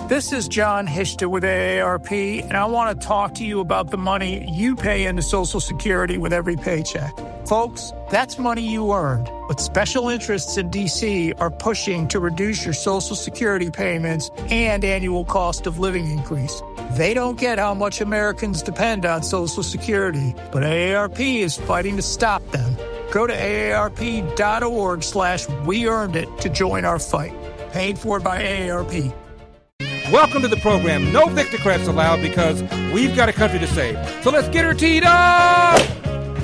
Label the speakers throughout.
Speaker 1: This is John Hishta with AARP, and I want to talk to you about the money you pay into Social Security with every paycheck. Folks, that's money you earned, but special interests in D.C. are pushing to reduce your Social Security payments and annual cost of living increase. They don't get how much Americans depend on Social Security, but AARP is fighting to stop them. Go to aarp.org/weearnedit to join our fight. Paid for by AARP.
Speaker 2: Welcome to the program. No Victocrats allowed because we've got a country to save. So let's get her teed up!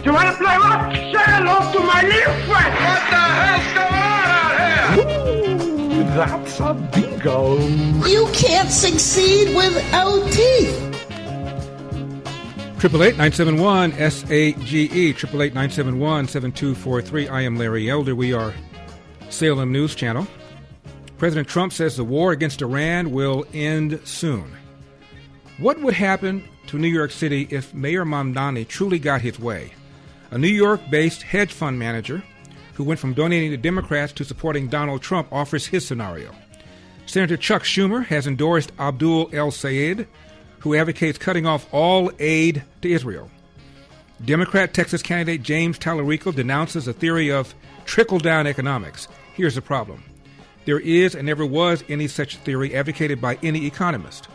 Speaker 3: You want to play rock? Say hello to my little friend. What the hell's going on out here? Ooh, that's a bingo.
Speaker 4: You can't succeed without teeth.
Speaker 2: 888-971-SAGE, 888-971-7243. I am Larry Elder. We are Salem News Channel. President Trump says the war against Iran will end soon. What would happen to New York City if Mayor Mamdani truly got his way? A New York-based hedge fund manager who went from donating to Democrats to supporting Donald Trump offers his scenario. Senator Chuck Schumer has endorsed Abdul El-Sayed, who advocates cutting off all aid to Israel. Democrat Texas candidate James Talarico denounces a theory of trickle-down economics. Here's the problem. There is and never was any such theory advocated by any economist.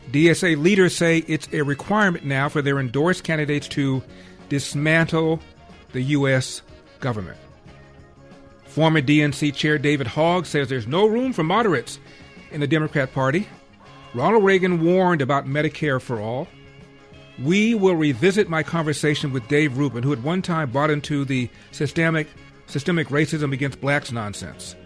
Speaker 2: DSA leaders say it's a requirement now for their endorsed candidates to dismantle the U.S. government. Former DNC Chair David Hogg says there's no room for moderates in the Democrat Party. Ronald Reagan warned about Medicare for all. We will revisit my conversation with Dave Rubin, who at one time bought into the systemic racism against blacks nonsense.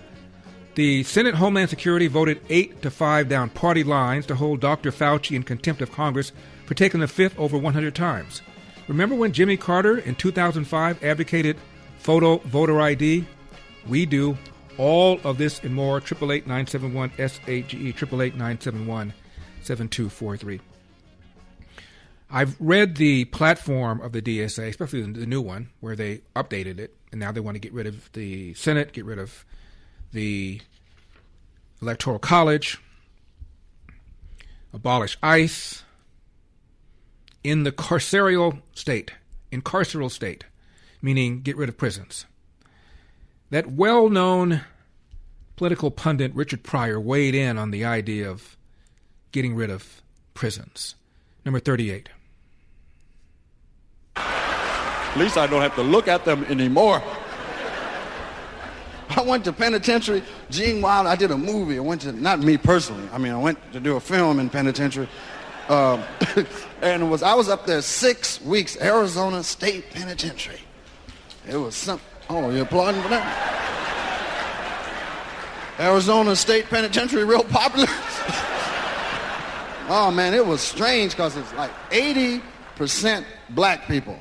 Speaker 2: The Senate Homeland Security voted 8-5 down party lines to hold Dr. Fauci in contempt of Congress for taking the fifth over 100 times. Remember when Jimmy Carter in 2005 advocated photo voter ID? We do. All of this and more. 888-971-SAGE, 888-971-7243. I've read the platform of the DSA, especially the new one, where they updated it, and now they want to get rid of the Senate, get rid of the Electoral College, abolish ICE, in the carceral state, meaning get rid of prisons. That well-known political pundit Richard Pryor weighed in on the idea of getting rid of prisons. Number 38.
Speaker 5: At least I don't have to look at them anymore. I went to penitentiary. Gene Wilder, I did a movie. I went to, not me personally, I went to do a film in penitentiary. And I was up there 6 weeks, Arizona State Penitentiary. It was something. Oh, you're applauding for that? Arizona State Penitentiary, real popular. Oh, man, it was strange because it's like 80% black people.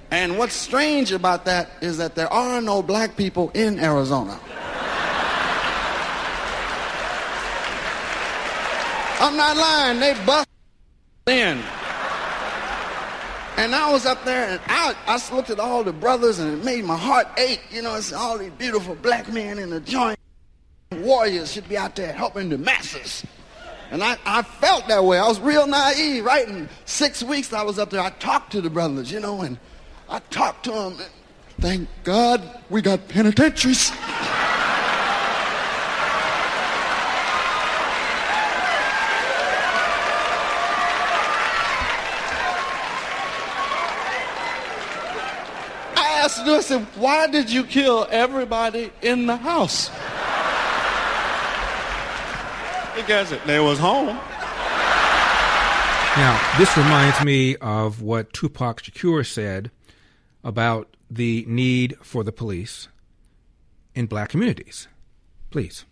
Speaker 5: And what's strange about that is that there are no black people in Arizona. I'm not lying, they bust in. And I was up there and I looked at all the brothers and it made my heart ache. You know, it's all these beautiful black men in the joint. Warriors should be out there helping the masses. And I felt that way. I was real naive, right? In 6 weeks I was up there, I talked to the brothers, you know, and I talked to them. Thank God we got penitentiaries. I asked them, I said, why did you kill everybody in the house? Because they was home.
Speaker 2: Now, this reminds me of what Tupac Shakur said about the need for the police in black communities. Please.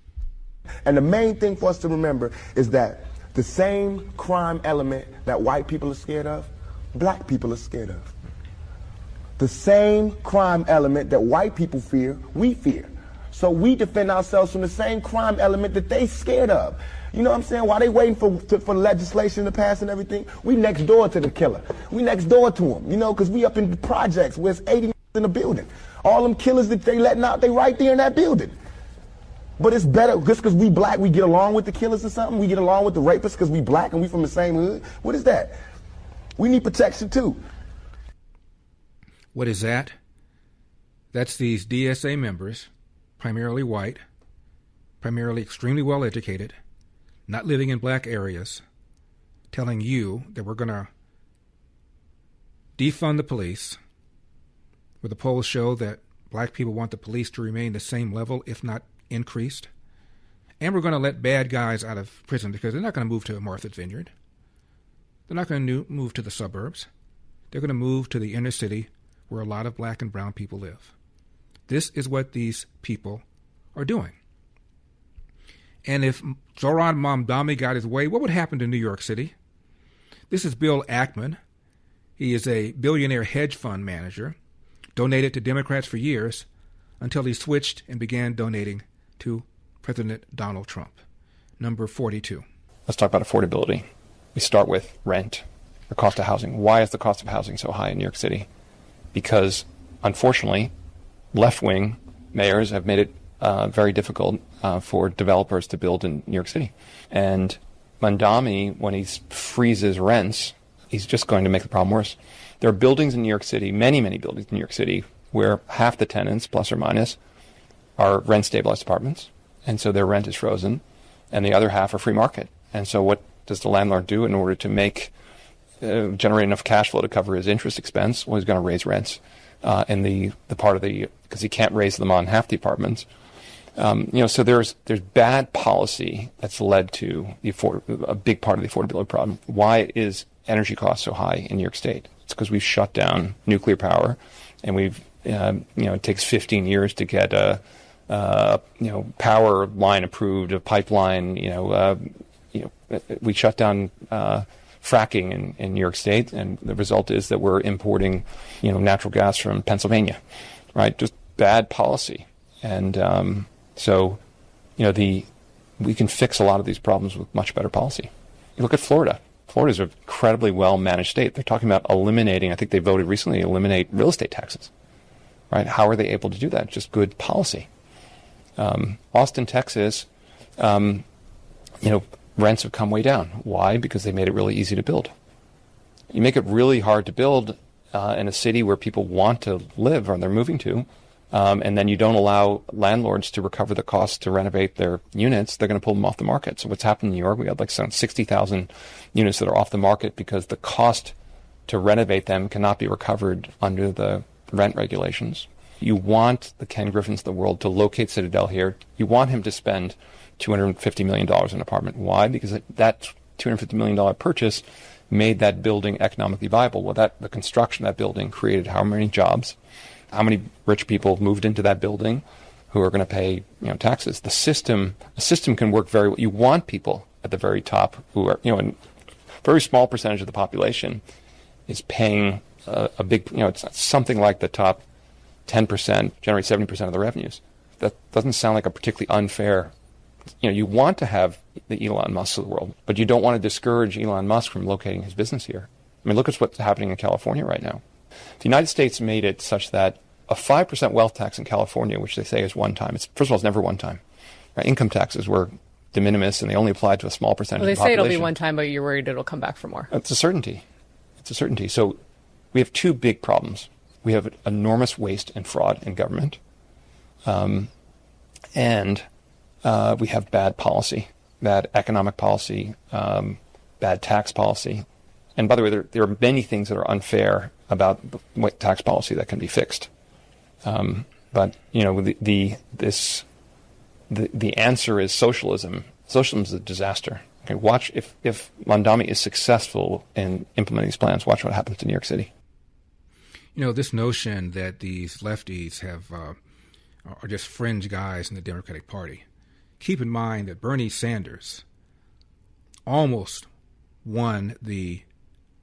Speaker 6: And the main thing for us to remember is that the same crime element that white people are scared of, black people are scared of. The same crime element that white people fear, we fear. So we defend ourselves from the same crime element that they scared of. You know what I'm saying? While they waiting for legislation to pass and everything, we next door to the killer. We next door to him, you know, because we up in the projects where it's 80 in the building. All them killers that they letting out, they right there in that building. But it's better just because we black, we get along with the killers or something. We get along with the rapists because we black and we from the same hood. What is that? We need protection too.
Speaker 2: What is that? That's these DSA members, primarily white, primarily extremely well educated, not living in black areas, telling you that we're going to defund the police, where the polls show that black people want the police to remain the same level, if not increased. And we're going to let bad guys out of prison because they're not going to move to Martha's Vineyard. They're not going to move to the suburbs. They're going to move to the inner city where a lot of black and brown people live. This is what these people are doing. And if Zohran Mamdani got his way, what would happen to New York City? This is Bill Ackman. He is a billionaire hedge fund manager, donated to Democrats for years until he switched and began donating to President Donald Trump. Number 42.
Speaker 7: Let's talk about affordability. We start with rent, the cost of housing. Why is the cost of housing so high in New York City? Because, unfortunately, left-wing mayors have made it very difficult for developers to build in New York City. And Mamdani, when he freezes rents, he's just going to make the problem worse. There are buildings in New York City, many, many buildings in New York City, where half the tenants, plus or minus, are rent-stabilized apartments, and so their rent is frozen, and the other half are free market. And so what does the landlord do in order to generate enough cash flow to cover his interest expense? Well, he's going to raise rents in the part of because he can't raise them on half the apartments. So there's bad policy that's led to a big part of the affordability problem. Why is energy costs so high in New York State? It's because we've shut down nuclear power, and it takes 15 years to get a power line approved, a pipeline. We shut down fracking in New York State, and the result is that we're importing, natural gas from Pennsylvania, right? Just bad policy, and we can fix a lot of these problems with much better policy. You look at Florida. Florida's an incredibly well-managed state. They're talking about eliminating, I think they voted recently, eliminate real estate taxes, right? How are they able to do that? Just good policy. Austin, Texas, rents have come way down. Why? Because they made it really easy to build. You make it really hard to build in a city where people want to live or they're moving to, and then you don't allow landlords to recover the cost to renovate their units, they're going to pull them off the market. So what's happened in New York, we had like 60,000 units that are off the market because the cost to renovate them cannot be recovered under the rent regulations. You want the Ken Griffins of the world to locate Citadel here. You want him to spend $250 million in an apartment. Why? Because that $250 million purchase made that building economically viable. Well, the construction of that building created how many jobs? How many rich people moved into that building who are going to pay taxes? The system can work very well. You want people at the very top who are, a very small percentage of the population is paying a big, it's something like the top 10% generate 70% of the revenues. That doesn't sound like a particularly unfair. You want to have the Elon Musk of the world, but you don't want to discourage Elon Musk from locating his business here. I mean, look at what's happening in California right now. The United States made it such that a 5% wealth tax in California, which they say is one time, first of all, it's never one time. Right? Income taxes were de minimis, and they only applied to a small percentage of the population.
Speaker 8: Well, they say it'll be one time, but you're worried it'll come back for more.
Speaker 7: It's a certainty. So we have two big problems. We have enormous waste and fraud in government, and we have bad policy, bad economic policy, bad tax policy. And by the way, there are many things that are unfair about tax policy that can be fixed. But the answer is socialism. Socialism is a disaster. Okay, watch if Mamdani is successful in implementing these plans. Watch what happens to New York City.
Speaker 2: This notion that these lefties are just fringe guys in the Democratic Party. Keep in mind that Bernie Sanders almost won the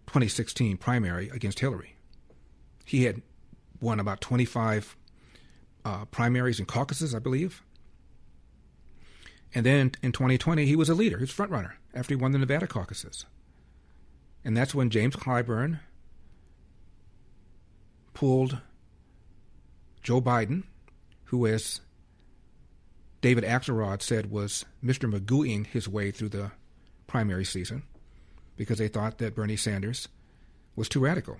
Speaker 2: 2016 primary against Hillary. He had won about 25 primaries and caucuses, I believe. And then in 2020, he was a leader. He was front runner after he won the Nevada caucuses. And that's when James Clyburn pulled Joe Biden, who has 1 of 25 primaries and caucuses, and won the Nevada caucuses. And that's when James Clyburn pulled Joe Biden, who has 1 of 25 primaries and caucuses, and won the Nevada caucuses. And that's when James Clyburn pulled Joe Biden, who has 1 of 25 primaries and caucuses, and won the Nevada caucuses. And that's when James Clyburn pulled Joe Biden, who has David Axelrod said was Mr. Magooing his way through the primary season because they thought that Bernie Sanders was too radical.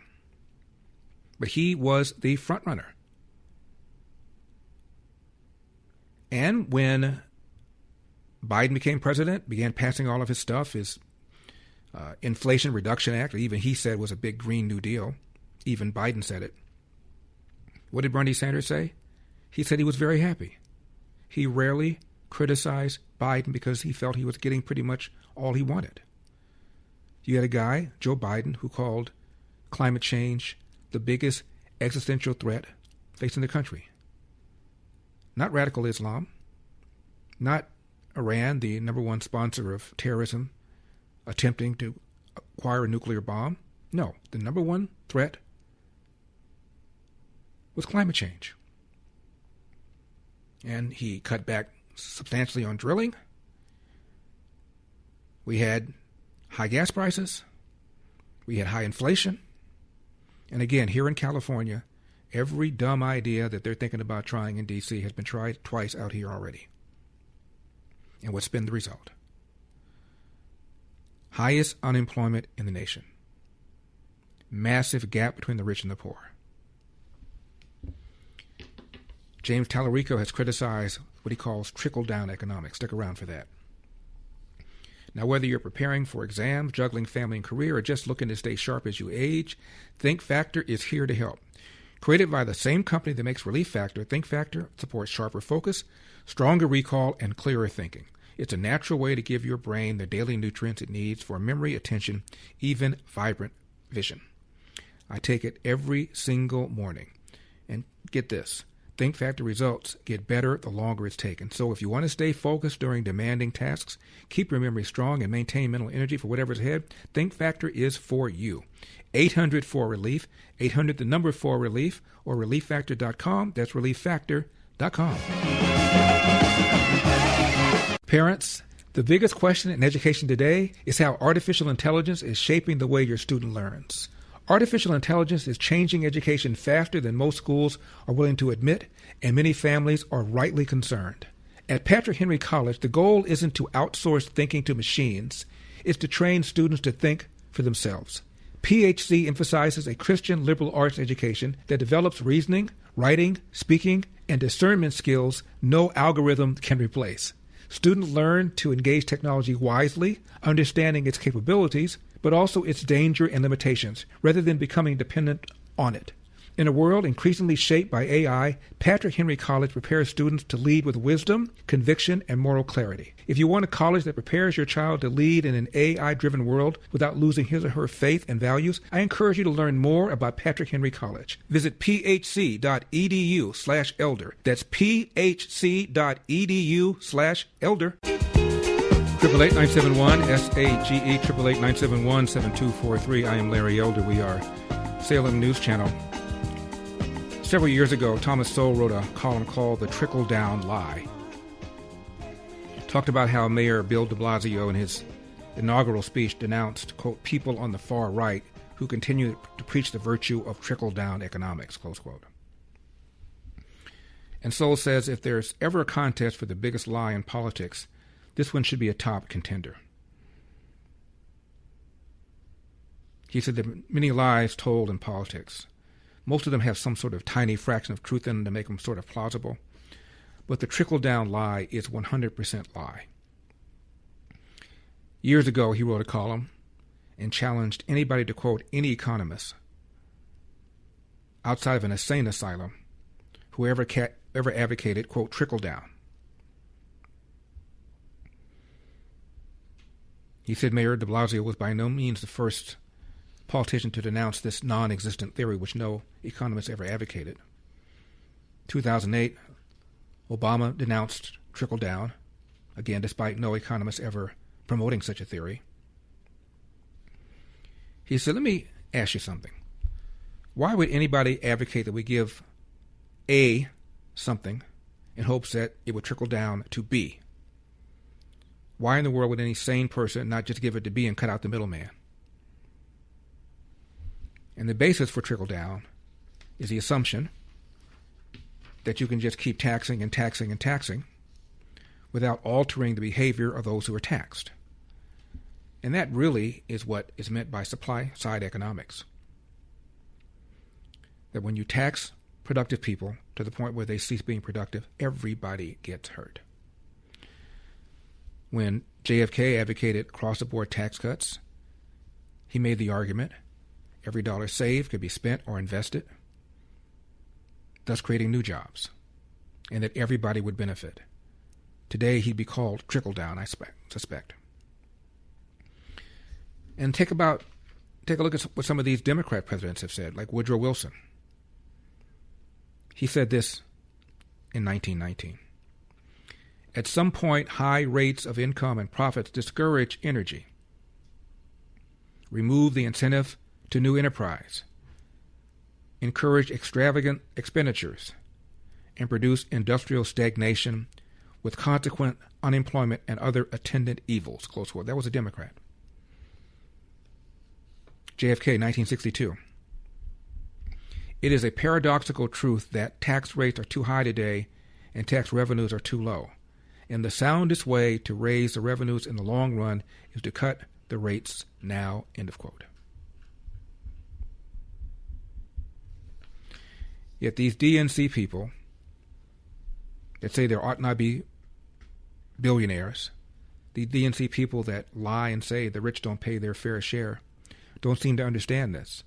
Speaker 2: But he was the front runner. And when Biden became president, began passing all of his stuff, his Inflation Reduction Act, even he said was a big Green New Deal. Even Biden said it. What did Bernie Sanders say? He said he was very happy. He rarely criticized Biden because he felt he was getting pretty much all he wanted. You had a guy, Joe Biden, who called climate change the biggest existential threat facing the country. Not radical Islam, not Iran, the number one sponsor of terrorism, attempting to acquire a nuclear bomb. No, the number one threat was climate change. And he cut back substantially on drilling. We had high gas prices. We had high inflation. And again, here in California, every dumb idea that they're thinking about trying in D.C. has been tried twice out here already. And what's been the result? Highest unemployment in the nation. Massive gap between the rich and the poor. James Tallarico has criticized what he calls trickle-down economics. Stick around for that. Now, whether you're preparing for exams, juggling family and career, or just looking to stay sharp as you age, Think Factor is here to help. Created by the same company that makes Relief Factor, Think Factor supports sharper focus, stronger recall, and clearer thinking. It's a natural way to give your brain the daily nutrients it needs for memory, attention, even vibrant vision. I take it every single morning. And get this, Think Factor results get better the longer it's taken. So if you want to stay focused during demanding tasks, keep your memory strong, and maintain mental energy for whatever's ahead, Think Factor is for you. 800-4RELIEF, 800 the number 4RELIEF, or relieffactor.com. That's relieffactor.com. Parents, the biggest question in education today is how artificial intelligence is shaping the way your student learns. Artificial intelligence is changing education faster than most schools are willing to admit, and many families are rightly concerned. At Patrick Henry College, the goal isn't to outsource thinking to machines. It's to train students to think for themselves. PHC emphasizes a Christian liberal arts education that develops reasoning, writing, speaking, and discernment skills no algorithm can replace. Students learn to engage technology wisely, understanding its capabilities, but also its danger and limitations, rather than becoming dependent on it. In a world increasingly shaped by AI, Patrick Henry College prepares students to lead with wisdom, conviction, and moral clarity. If you want a college that prepares your child to lead in an AI-driven world without losing his or her faith and values, I encourage you to learn more about Patrick Henry College. Visit phc.edu/elder. That's phc.edu/elder. 888-971-SAGE, 888-971-7243. I am Larry Elder. We are Salem News Channel. Several years ago, Thomas Sowell wrote a column called The Trickle-Down Lie. Talked about how Mayor Bill de Blasio in his inaugural speech denounced, quote, people on the far right who continue to preach the virtue of trickle-down economics, close quote. And Sowell says if there's ever a contest for the biggest lie in politics, this one should be a top contender. He said there are many lies told in politics. Most of them have some sort of tiny fraction of truth in them to make them sort of plausible. But the trickle-down lie is 100% lie. Years ago, he wrote a column and challenged anybody to quote any economist outside of an insane asylum who ever advocated, quote, trickle-down. He said Mayor de Blasio was by no means the first politician to denounce this non-existent theory, which no economist ever advocated. 2008, Obama denounced trickle-down, again, despite no economist ever promoting such a theory. He said, let me ask you something. Why would anybody advocate that we give A something in hopes that it would trickle down to B? Why in the world would any sane person not just give it to B and cut out the middleman? And the basis for trickle-down is the assumption that you can just keep taxing and taxing and taxing without altering the behavior of those who are taxed. And that really is what is meant by supply-side economics. That when you tax productive people to the point where they cease being productive, everybody gets hurt. When JFK advocated across-the-board tax cuts, he made the argument every dollar saved could be spent or invested, thus creating new jobs, and that everybody would benefit. Today, he'd be called trickle-down, I suspect. And take a look at what some of these Democrat presidents have said, like Woodrow Wilson. He said this in 1919. At some point, high rates of income and profits discourage energy, remove the incentive to new enterprise, encourage extravagant expenditures, and produce industrial stagnation with consequent unemployment and other attendant evils, close quote. That was a Democrat. JFK, 1962. It is a paradoxical truth that tax rates are too high today and tax revenues are too low. And the soundest way to raise the revenues in the long run is to cut the rates now, end of quote. Yet these DNC people that say there ought not be billionaires, the DNC people that lie and say the rich don't pay their fair share, don't seem to understand this.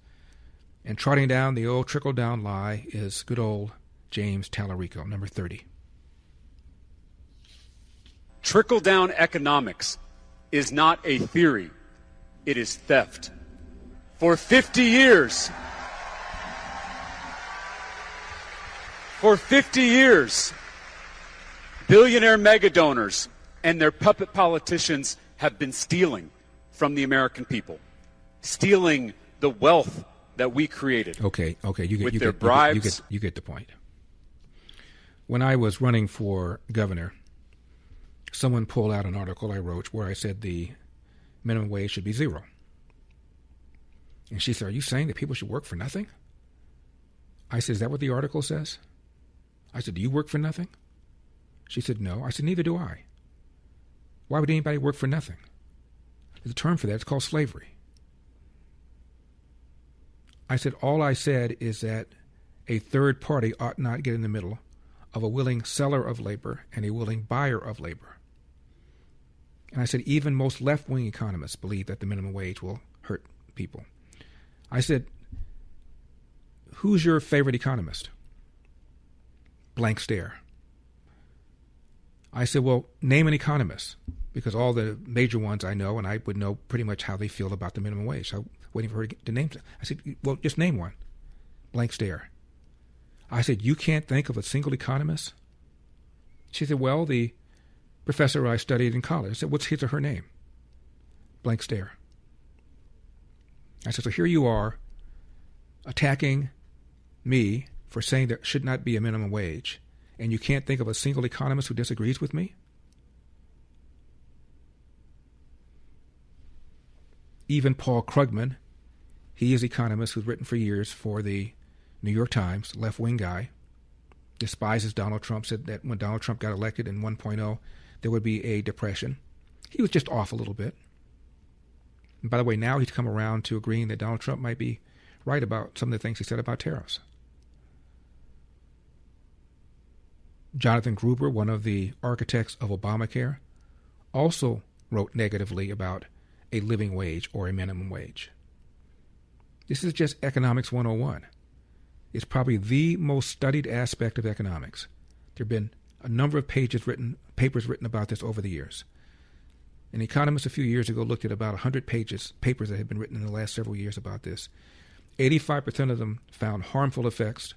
Speaker 2: And trotting down the old trickle-down lie is good old James Tallarico, number 30.
Speaker 9: Trickle-down economics is not a theory. It is theft. For 50 years, billionaire mega donors and their puppet politicians have been stealing from the American people, stealing the wealth that we created.
Speaker 2: Okay, you
Speaker 9: get
Speaker 2: their
Speaker 9: bribes.
Speaker 2: You get the point. When I was running for governor, someone pulled out an article I wrote where I said the minimum wage should be $0. And she said, "Are you saying that people should work for nothing?" I said, "Is that what the article says?" I said, "Do you work for nothing?" She said, "No." I said, "Neither do I. Why would anybody work for nothing?" There's a term for that. It's called slavery. I said, all I said is that a third party ought not get in the middle of a willing seller of labor and a willing buyer of labor. And I said, even most left-wing economists believe that the minimum wage will hurt people. I said, who's your favorite economist? Blank stare. I said, well, name an economist, because all the major ones I know, and I would know pretty much how they feel about the minimum wage. So I'm waiting for her to name it. I said, well, just name one. Blank stare. I said, you can't think of a single economist? She said, well, the professor I studied in college. I said, what's his or her name? Blank stare. I said, so here you are attacking me for saying there should not be a minimum wage, and you can't think of a single economist who disagrees with me? Even Paul Krugman, he is an economist who's written for years for the New York Times, left-wing guy, despises Donald Trump, said that when Donald Trump got elected in 1.0, there would be a depression. He was just off a little bit. And by the way, now he's come around to agreeing that Donald Trump might be right about some of the things he said about tariffs. Jonathan Gruber, one of the architects of Obamacare, also wrote negatively about a living wage or a minimum wage. This is just economics 101. It's probably the most studied aspect of economics. There have been a number of papers written about this over the years. An economist a few years ago looked at about 100 papers that had been written in the last several years about this. 85% of them found harmful effects.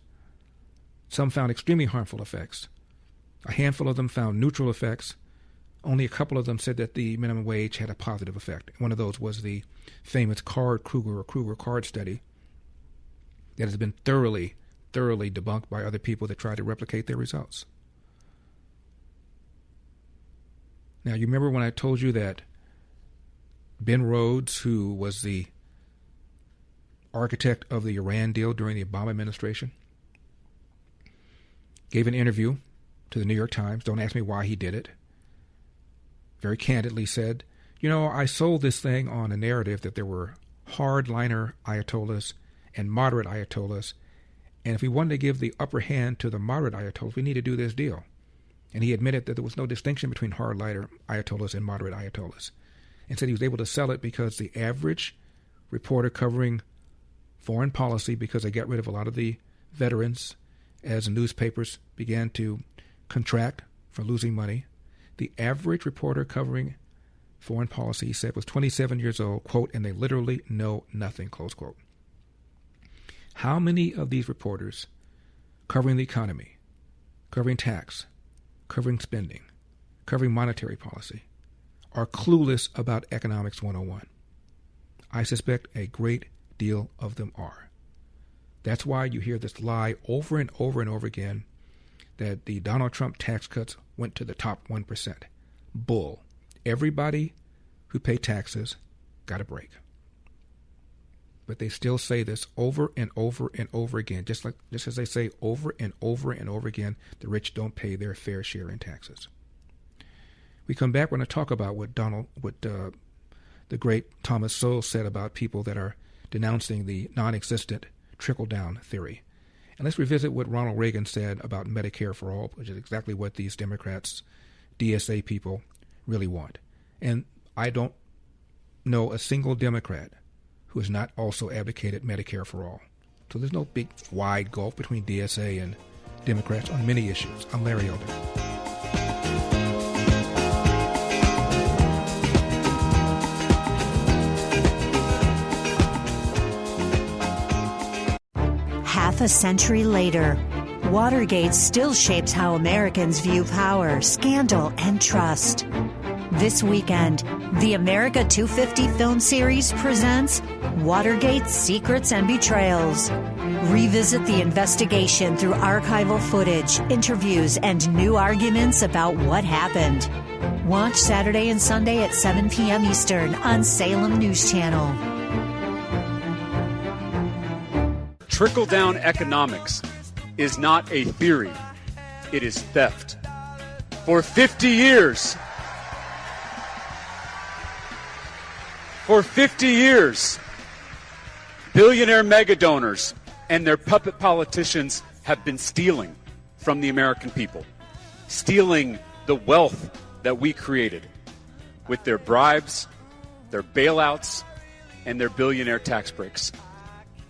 Speaker 2: Some found extremely harmful effects. A handful of them found neutral effects. Only a couple of them said that the minimum wage had a positive effect. One of those was the famous Kruger-Card study that has been thoroughly debunked by other people that try to replicate their results. Now, you remember when I told you that Ben Rhodes, who was the architect of the Iran deal during the Obama administration, gave an interview to the New York Times. Don't ask me why he did it. very candidly said, I sold this thing on a narrative that there were hardliner Ayatollahs and moderate Ayatollahs, and if we wanted to give the upper hand to the moderate Ayatollahs, we need to do this deal. And he admitted that there was no distinction between hardliner Ayatollahs and moderate Ayatollahs, and said he was able to sell it because the average reporter covering foreign policy, because they got rid of a lot of the veterans as newspapers began to contract for losing money, the average reporter covering foreign policy, he said, was 27 years old, quote, and they literally know nothing, close quote. How many of these reporters covering the economy, covering tax, covering spending, covering monetary policy, are clueless about Economics 101? I suspect a great deal of them are. That's why you hear this lie over and over and over again that the Donald Trump tax cuts went to the top 1%. Bull. Everybody who paid taxes got a break. But they still say this over and over and over again, just as they say over and over and over again, the rich don't pay their fair share in taxes. We come back, we're going to talk about what the great Thomas Sowell said about people that are denouncing the non-existent trickle-down theory. And let's revisit what Ronald Reagan said about Medicare for All, which is exactly what these Democrats, DSA people, really want. And I don't know a single Democrat who has not also advocated Medicare for All. So there's no big wide gulf between DSA and Democrats on many issues. I'm Larry Elder.
Speaker 10: Half a century later, Watergate still shapes how Americans view power, scandal, and trust. This weekend, the America 250 film series presents Watergate Secrets and Betrayals. Revisit the investigation through archival footage, interviews, and new arguments about what happened. Watch Saturday and Sunday at 7 p.m. Eastern on Salem News Channel.
Speaker 9: Trickle-down economics is not a theory. It is theft. For 50 years, billionaire mega donors and their puppet politicians have been stealing from the American people, stealing the wealth that we created with their bribes, their bailouts, and their billionaire tax breaks.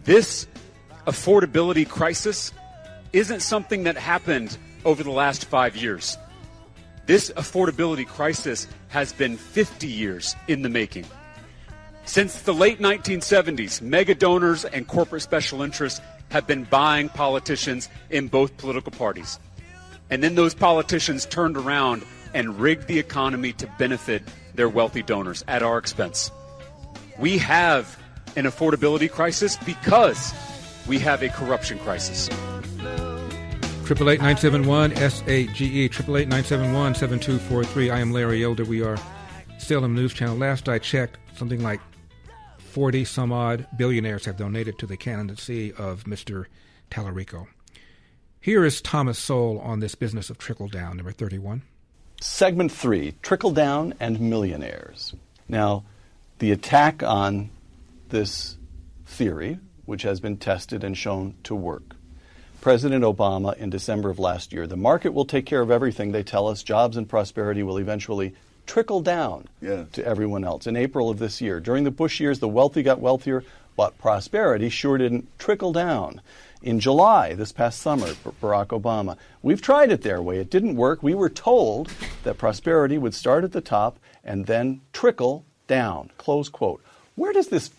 Speaker 9: This affordability crisis isn't something that happened over the last 5 years. This affordability crisis has been 50 years in the making. Since the late 1970s, mega donors and corporate special interests have been buying politicians in both political parties. And then those politicians turned around and rigged the economy to benefit their wealthy donors at our expense. We have an affordability crisis because we have a corruption crisis.
Speaker 2: 888-971-SAGE, 888-971-7243. I am Larry Elder. We are Salem News Channel. Last I checked, something like 40-some-odd billionaires have donated to the candidacy of Mr. Tallarico. Here is Thomas Sowell on this business of trickle-down, number 31.
Speaker 11: Segment 3, trickle-down and millionaires. Now, the attack on this theory, which has been tested and shown to work. President Obama, in December of last year, the market will take care of everything, they tell us. Jobs and prosperity will eventually trickle down to everyone else. In April of this year, during the Bush years, the wealthy got wealthier, but prosperity sure didn't trickle down. In July, this past summer, Barack Obama, we've tried it their way. It didn't work. We were told that prosperity would start at the top and then trickle down, close quote. Where does this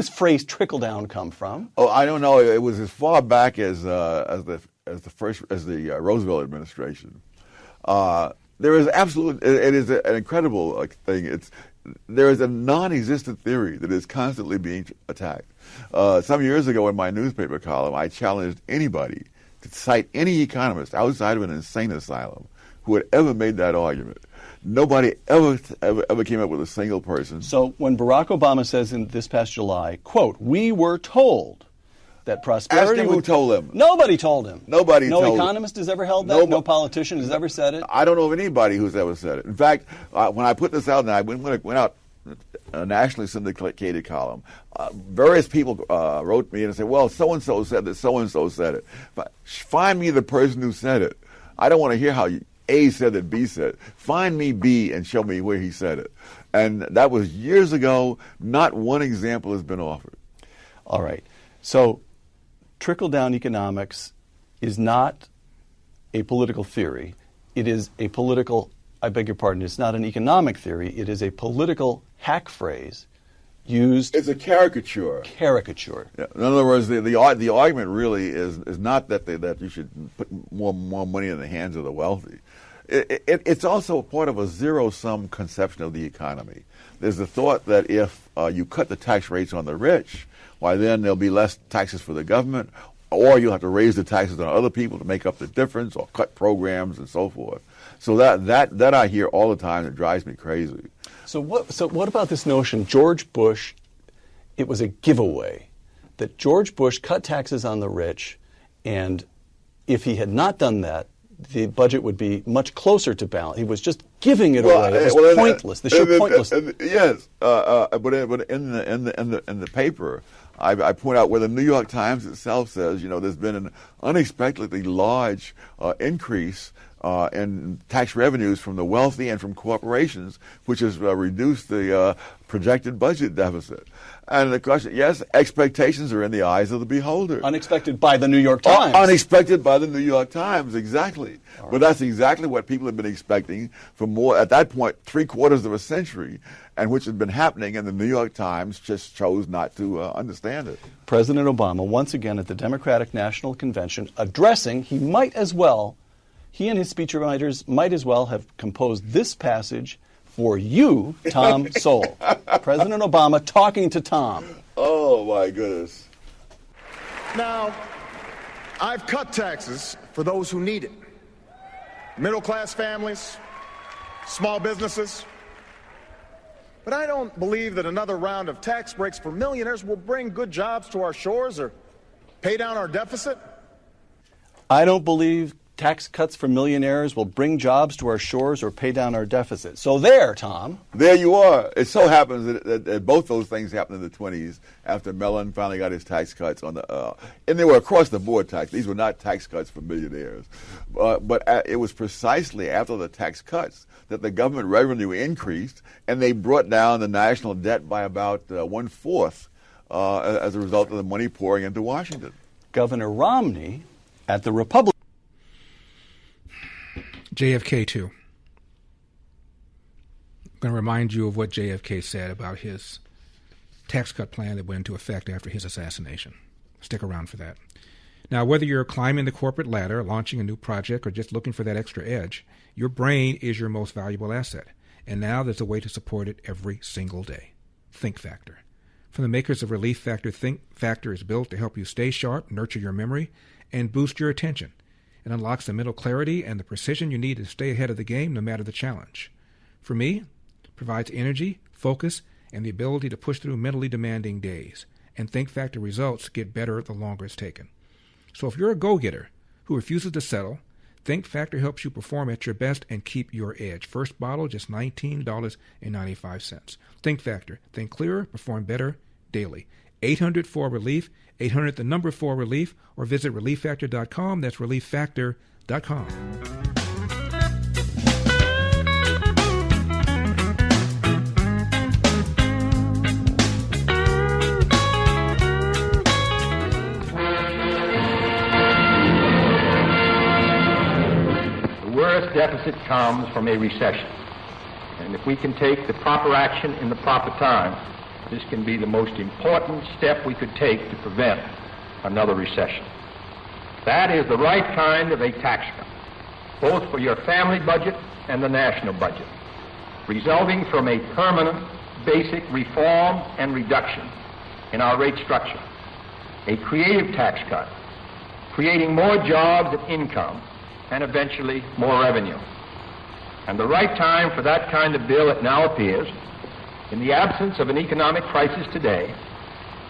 Speaker 11: phrase trickle down come from?
Speaker 12: Oh, I don't know. It was as far back as the Roosevelt administration. There is it is an incredible thing. There is a non-existent theory that is constantly being attacked. Some years ago in my newspaper column, I challenged anybody to cite any economist outside of an insane asylum who had ever made that argument. Nobody ever came up with a single person.
Speaker 11: So when Barack Obama says in this past July, quote, we were told that prosperity.
Speaker 12: Ask him who told him.
Speaker 11: Nobody told him.
Speaker 12: Nobody
Speaker 11: no
Speaker 12: told him.
Speaker 11: No economist has ever held that. No politician has ever said it.
Speaker 12: I don't know of anybody who's ever said it. In fact, when I put this out, and I went out a nationally syndicated column, various people wrote me and said, well, so-and-so said that, so-and-so said it. But find me the person who said it. I don't want to hear how A said that B said it. Find me B and show me where he said it. And that was years ago. Not one example has been offered.
Speaker 11: All right. So trickle-down economics is not a political theory. It is a political, I beg your pardon, it's not an economic theory. It is a political hack phrase used.
Speaker 12: It's a caricature.
Speaker 11: Caricature.
Speaker 12: Yeah. In other words, the argument really is not that you should put more money in the hands of the wealthy. It's also part of a zero-sum conception of the economy. There's the thought that if you cut the tax rates on the rich, why then there'll be less taxes for the government, or you'll have to raise the taxes on other people to make up the difference, or cut programs and so forth. So that I hear all the time. It drives me crazy.
Speaker 11: So what about this notion, George Bush, it was a giveaway, that George Bush cut taxes on the rich, and if he had not done that, the budget would be much closer to balance. He was just giving it away. It was pointless. The sheer pointless.
Speaker 12: Yes, but in the paper, I point out where the New York Times itself says, there's been an unexpectedly large increase in tax revenues from the wealthy and from corporations, which has reduced the projected budget deficit. And the question, yes, expectations are in the eyes of the beholder.
Speaker 11: Unexpected by the New York Times.
Speaker 12: Unexpected by the New York Times, exactly. Right. But that's exactly what people have been expecting for more, at that point, 3/4 of a century, and which had been happening, and the New York Times just chose not to understand it.
Speaker 11: President Obama, once again at the Democratic National Convention, addressing, he and his speechwriters might as well have composed this passage for you, Tom Sowell. President Obama talking to Tom.
Speaker 12: Oh, my goodness.
Speaker 13: Now, I've cut taxes for those who need it. Middle-class families, small businesses. But I don't believe that another round of tax breaks for millionaires will bring good jobs to our shores or pay down our deficit.
Speaker 11: I don't believe tax cuts for millionaires will bring jobs to our shores or pay down our deficit. So there, Tom.
Speaker 12: There you are. It so happens that both those things happened in the 20s after Mellon finally got his tax cuts on the, and they were across-the-board tax. These were not tax cuts for millionaires. But it was precisely after the tax cuts that the government revenue increased, and they brought down the national debt by about 1/4 as a result of the money pouring into Washington.
Speaker 11: Governor Romney at the Republican.
Speaker 2: JFK, too. I'm going to remind you of what JFK said about his tax cut plan that went into effect after his assassination. Stick around for that. Now, whether you're climbing the corporate ladder, launching a new project, or just looking for that extra edge, your brain is your most valuable asset. And now there's a way to support it every single day. Think Factor. From the makers of Relief Factor, Think Factor is built to help you stay sharp, nurture your memory, and boost your attention. It unlocks the mental clarity and the precision you need to stay ahead of the game no matter the challenge. For me, it provides energy, focus, and the ability to push through mentally demanding days. And Think Factor results get better the longer it's taken. So if you're a go-getter who refuses to settle, Think Factor helps you perform at your best and keep your edge. First bottle, just $19.95. Think Factor. Think clearer, perform better daily. 800-4-RELIEF, 800-4-RELIEF, or visit ReliefFactor.com. That's ReliefFactor.com.
Speaker 14: The worst deficit comes from a recession. And if we can take the proper action in the proper time, this can be the most important step we could take to prevent another recession. That is the right kind of a tax cut, both for your family budget and the national budget, resulting from a permanent basic reform and reduction in our rate structure, a creative tax cut, creating more jobs and income, and eventually more revenue. And the right time for that kind of bill, it now appears, in the absence of an economic crisis today,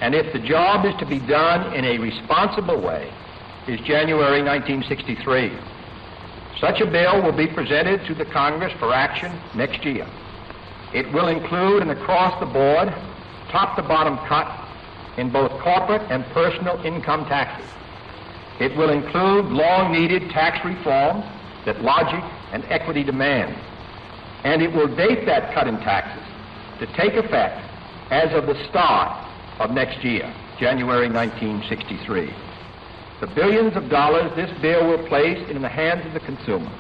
Speaker 14: and if the job is to be done in a responsible way, is January 1963. Such a bill will be presented to the Congress for action next year. It will include an across-the-board, top-to-bottom cut in both corporate and personal income taxes. It will include long-needed tax reform that logic and equity demand. And it will date that cut in taxes to take effect as of the start of next year, January 1963. The billions of dollars this bill will place in the hands of the consumer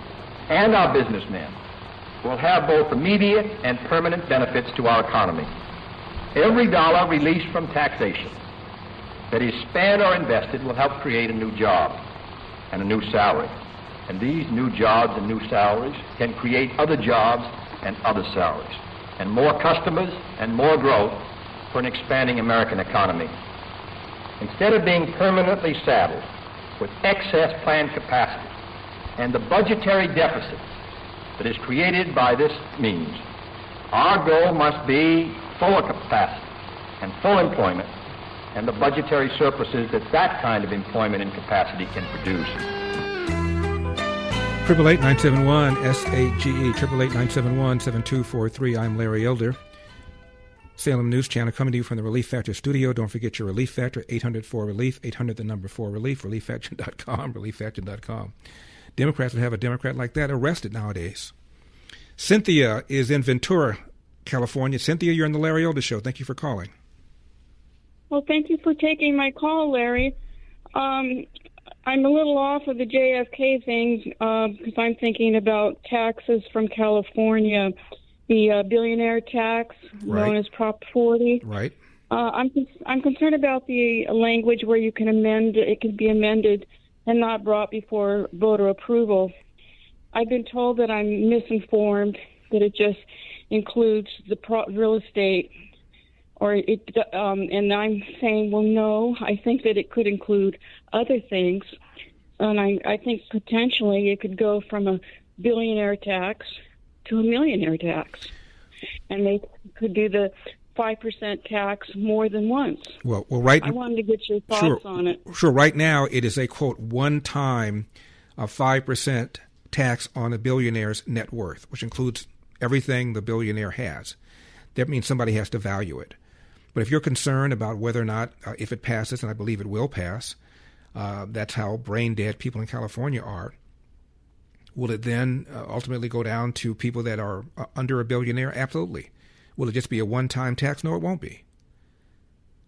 Speaker 14: and our businessmen will have both immediate and permanent benefits to our economy. Every dollar released from taxation that is spent or invested will help create a new job and a new salary. And these new jobs and new salaries can create other jobs and other salaries, and more customers and more growth for an expanding American economy. Instead of being permanently saddled with excess planned capacity and the budgetary deficit that is created by this means, our goal must be full capacity and full employment and the budgetary surpluses that that kind of employment and capacity can produce.
Speaker 2: 888-971-SAGE, 888-971-7243. I'm Larry Elder. Salem News Channel coming to you from the Relief Factor studio. Don't forget your Relief Factor, 800-4RELIEF, 800-4RELIEF, relieffactor.com, relieffactor.com. Democrats would have a Democrat like that arrested nowadays. Cynthia is in Ventura, California. Cynthia, you're on the Larry Elder Show. Thank you for calling.
Speaker 15: Well, thank you for taking my call, Larry. I'm a little off of the JFK thing because I'm thinking about taxes from California, the billionaire tax known as Prop 40.
Speaker 2: Right.
Speaker 15: I'm concerned about the language where you can amend. It can be amended and not brought before voter approval. I've been told that I'm misinformed, that it just includes the real estate. And I'm saying, well, no, I think that it could include other things. And I think potentially it could go from a billionaire tax to a millionaire tax. And they could do the 5% tax more than once.
Speaker 2: Well, right.
Speaker 15: I wanted to get your thoughts on it.
Speaker 2: Sure. Right now, it is a, quote, one-time 5% tax on a billionaire's net worth, which includes everything the billionaire has. That means somebody has to value it. But if you're concerned about whether or not, if it passes, and I believe it will pass, that's how brain-dead people in California are, will it then ultimately go down to people that are under a billionaire? Absolutely. Will it just be a one-time tax? No, it won't be.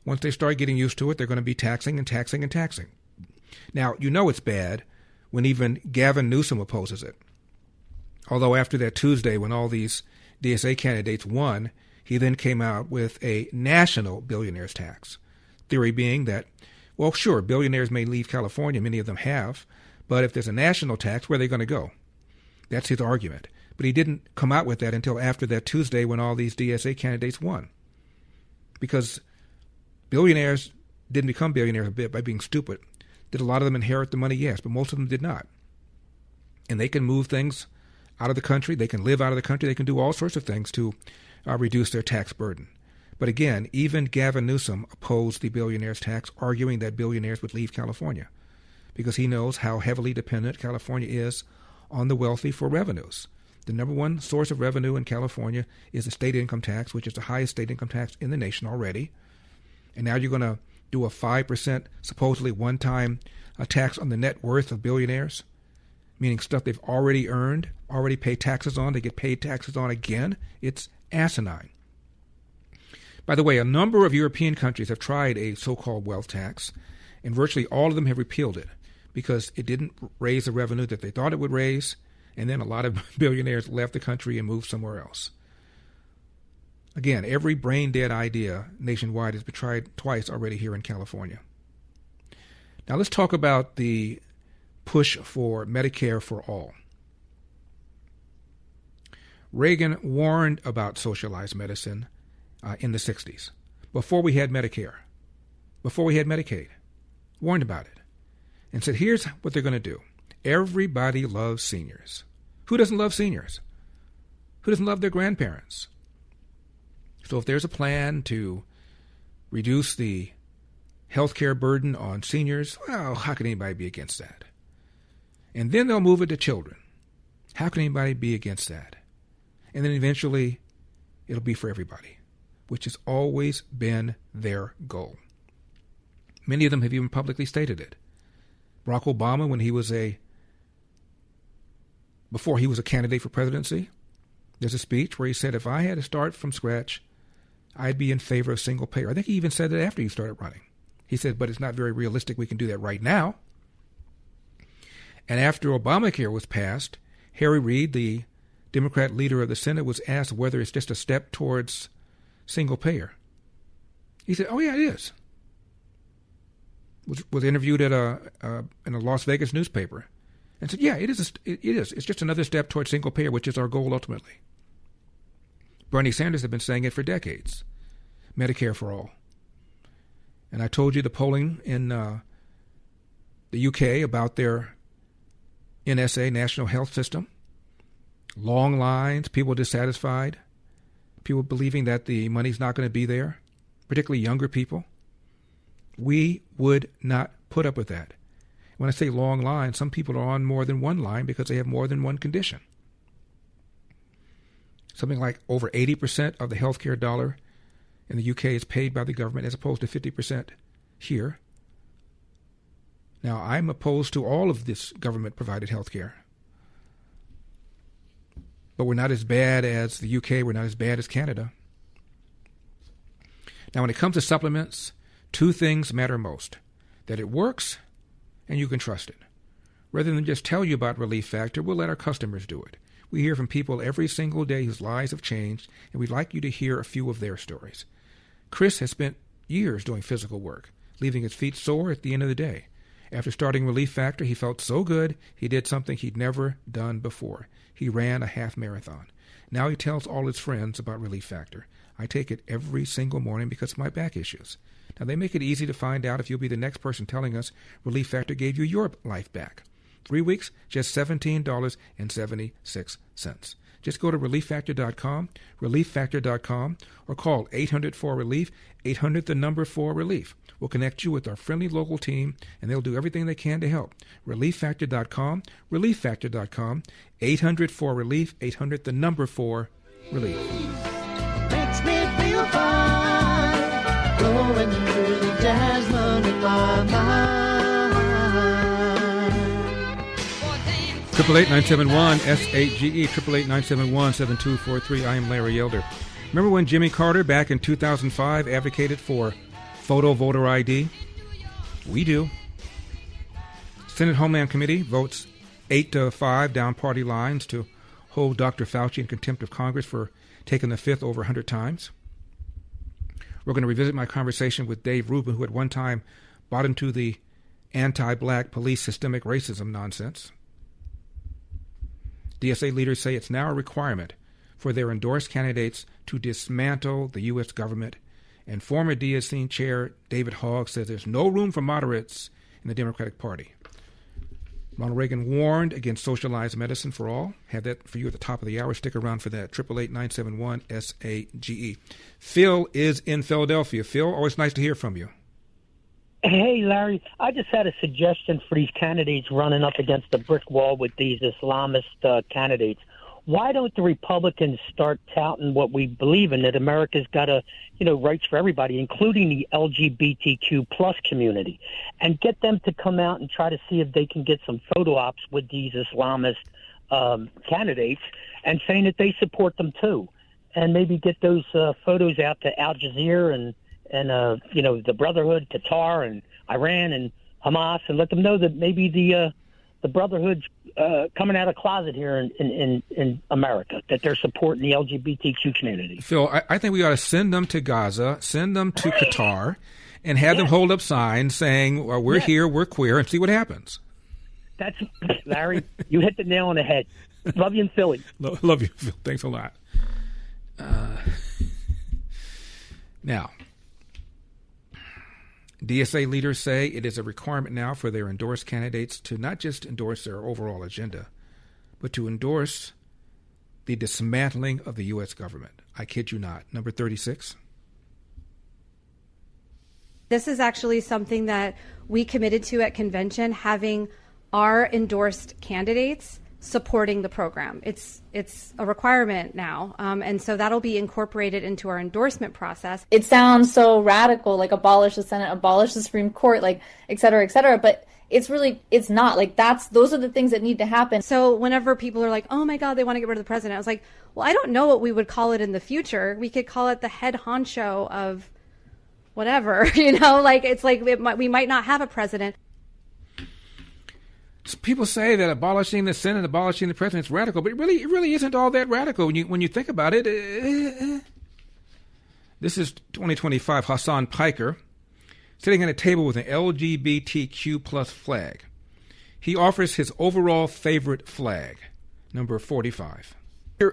Speaker 2: Once they start getting used to it, they're going to be taxing and taxing and taxing. Now, you know it's bad when even Gavin Newsom opposes it. Although after that Tuesday when all these DSA candidates won, he then came out with a national billionaires tax. Theory being that, well, sure, billionaires may leave California, many of them have, but if there's a national tax, where are they going to go? That's his argument. But he didn't come out with that until after that Tuesday when all these DSA candidates won. Because billionaires didn't become billionaires a bit by being stupid. Did a lot of them inherit the money? Yes, but most of them did not. And they can move things out of the country. They can live out of the country. They can do all sorts of things to reduce their tax burden. But again, even Gavin Newsom opposed the billionaires tax, arguing that billionaires would leave California because he knows how heavily dependent California is on the wealthy for revenues. The number one source of revenue in California is the state income tax, which is the highest state income tax in the nation already. And now you're going to do a 5% supposedly one-time tax on the net worth of billionaires, meaning stuff they've already earned, already paid taxes on, they get paid taxes on again. It's asinine. By the way, a number of European countries have tried a so-called wealth tax, and virtually all of them have repealed it because it didn't raise the revenue that they thought it would raise, and then a lot of billionaires left the country and moved somewhere else. Again, every brain-dead idea nationwide has been tried twice already here in California. Now let's talk about the push for Medicare for all. Reagan warned about socialized medicine in the 60s, before we had Medicare, before we had Medicaid, warned about it, and said, here's what they're going to do. Everybody loves seniors. Who doesn't love seniors? Who doesn't love their grandparents? So if there's a plan to reduce the health care burden on seniors. Well, how can anybody be against that? And then they'll move it to children. How can anybody be against that? And then eventually it'll be for everybody, which has always been their goal. Many of them have even publicly stated it. Barack Obama, before he was a candidate for presidency, there's a speech where he said, if I had to start from scratch, I'd be in favor of single payer. I think he even said that after he started running. He said, but it's not very realistic. We can do that right now. And after Obamacare was passed, Harry Reid, the Democrat leader of the Senate, was asked whether it's just a step towards single payer. He said, oh, yeah, it is. Was interviewed at in a Las Vegas newspaper and said, yeah, it is. It is. It's just another step towards single payer, which is our goal ultimately. Bernie Sanders had been saying it for decades. Medicare for all. And I told you the polling in the UK about their NSA, National Health System. Long lines, people dissatisfied, people believing that the money's not going to be there, particularly younger people. We would not put up with that. When I say long lines, some people are on more than one line because they have more than one condition. Something like over 80% of the healthcare dollar in the UK is paid by the government as opposed to 50% here. Now, I'm opposed to all of this government-provided healthcare. But we're not as bad as the UK. We're not as bad as Canada. Now, when it comes to supplements, two things matter most. That it works and you can trust it. Rather than just tell you about Relief Factor, we'll let our customers do it. We hear from people every single day whose lives have changed, and we'd like you to hear a few of their stories. Chris has spent years doing physical work, leaving his feet sore at the end of the day. After starting Relief Factor, he felt so good, he did something he'd never done before. He ran a half marathon. Now he tells all his friends about Relief Factor. I take it every single morning because of my back issues. Now, they make it easy to find out if you'll be the next person telling us Relief Factor gave you your life back. 3 weeks, just $17.76. Just go to relieffactor.com, relieffactor.com, or call 800-4RELIEF, 800-4RELIEF. We'll connect you with our friendly local team, and they'll do everything they can to help. Relieffactor.com, relieffactor.com, 800-4RELIEF, 800-4RELIEF.
Speaker 4: Makes me feel fine, going through the jasmine in my mind.
Speaker 2: 888-971-SAGE, 888-971-7243. I am Larry Elder. Remember when Jimmy Carter back in 2005 advocated for photo voter ID? We do. Senate Homeland Committee votes 8-5 down party lines to hold Dr. Fauci in contempt of Congress for taking the fifth over 100 times. We're going to revisit my conversation with Dave Rubin, who at one time bought into the anti-black police systemic racism nonsense. DSA leaders say it's now a requirement for their endorsed candidates to dismantle the U.S. government. And former DSA chair David Hogg says there's no room for moderates in the Democratic Party. Ronald Reagan warned against socialized medicine for all. Had that for you at the top of the hour. Stick around for that. 888-971-SAGE. Phil is in Philadelphia. Phil, always nice to hear from you.
Speaker 16: Hey, Larry, I just had a suggestion for these candidates running up against the brick wall with these Islamist candidates. Why don't the Republicans start touting what we believe in, that America's got rights for everybody, including the LGBTQ plus community, and get them to come out and try to see if they can get some photo ops with these Islamist candidates and saying that they support them too, and maybe get those photos out to Al Jazeera and the Brotherhood, Qatar, and Iran, and Hamas, and let them know that maybe the Brotherhood's coming out of the closet here in America, that they're supporting the LGBTQ community.
Speaker 2: Phil, I think we ought to send them to Gaza, send them to Qatar, and have them hold up signs saying, well, we're here, we're queer, and see what happens.
Speaker 16: That's, Larry, you hit the nail on the head. Love you in Philly.
Speaker 2: Love you, Phil. Thanks a lot. Now, DSA leaders say it is a requirement now for their endorsed candidates to not just endorse their overall agenda, but to endorse the dismantling of the U.S. government. I kid you not. Number 36.
Speaker 17: This is actually something that we committed to at convention, having our endorsed candidates supporting the program. It's a requirement now, and so that'll be incorporated into our endorsement process.
Speaker 18: It sounds so radical, like abolish the Senate, abolish the Supreme Court, like et cetera, but it's not. Like those are the things that need to happen.
Speaker 17: So whenever people are like, oh my God, they want to get rid of the president, I was like, well, I don't know what we would call it in the future. We could call it the head honcho of whatever, like it's like we might not have a president.
Speaker 2: People say that abolishing the Senate, abolishing the president is radical, but it really isn't all that radical when you think about it. This is 2025 Hassan Piker sitting at a table with an LGBTQ plus flag. He offers his overall favorite flag, number 45.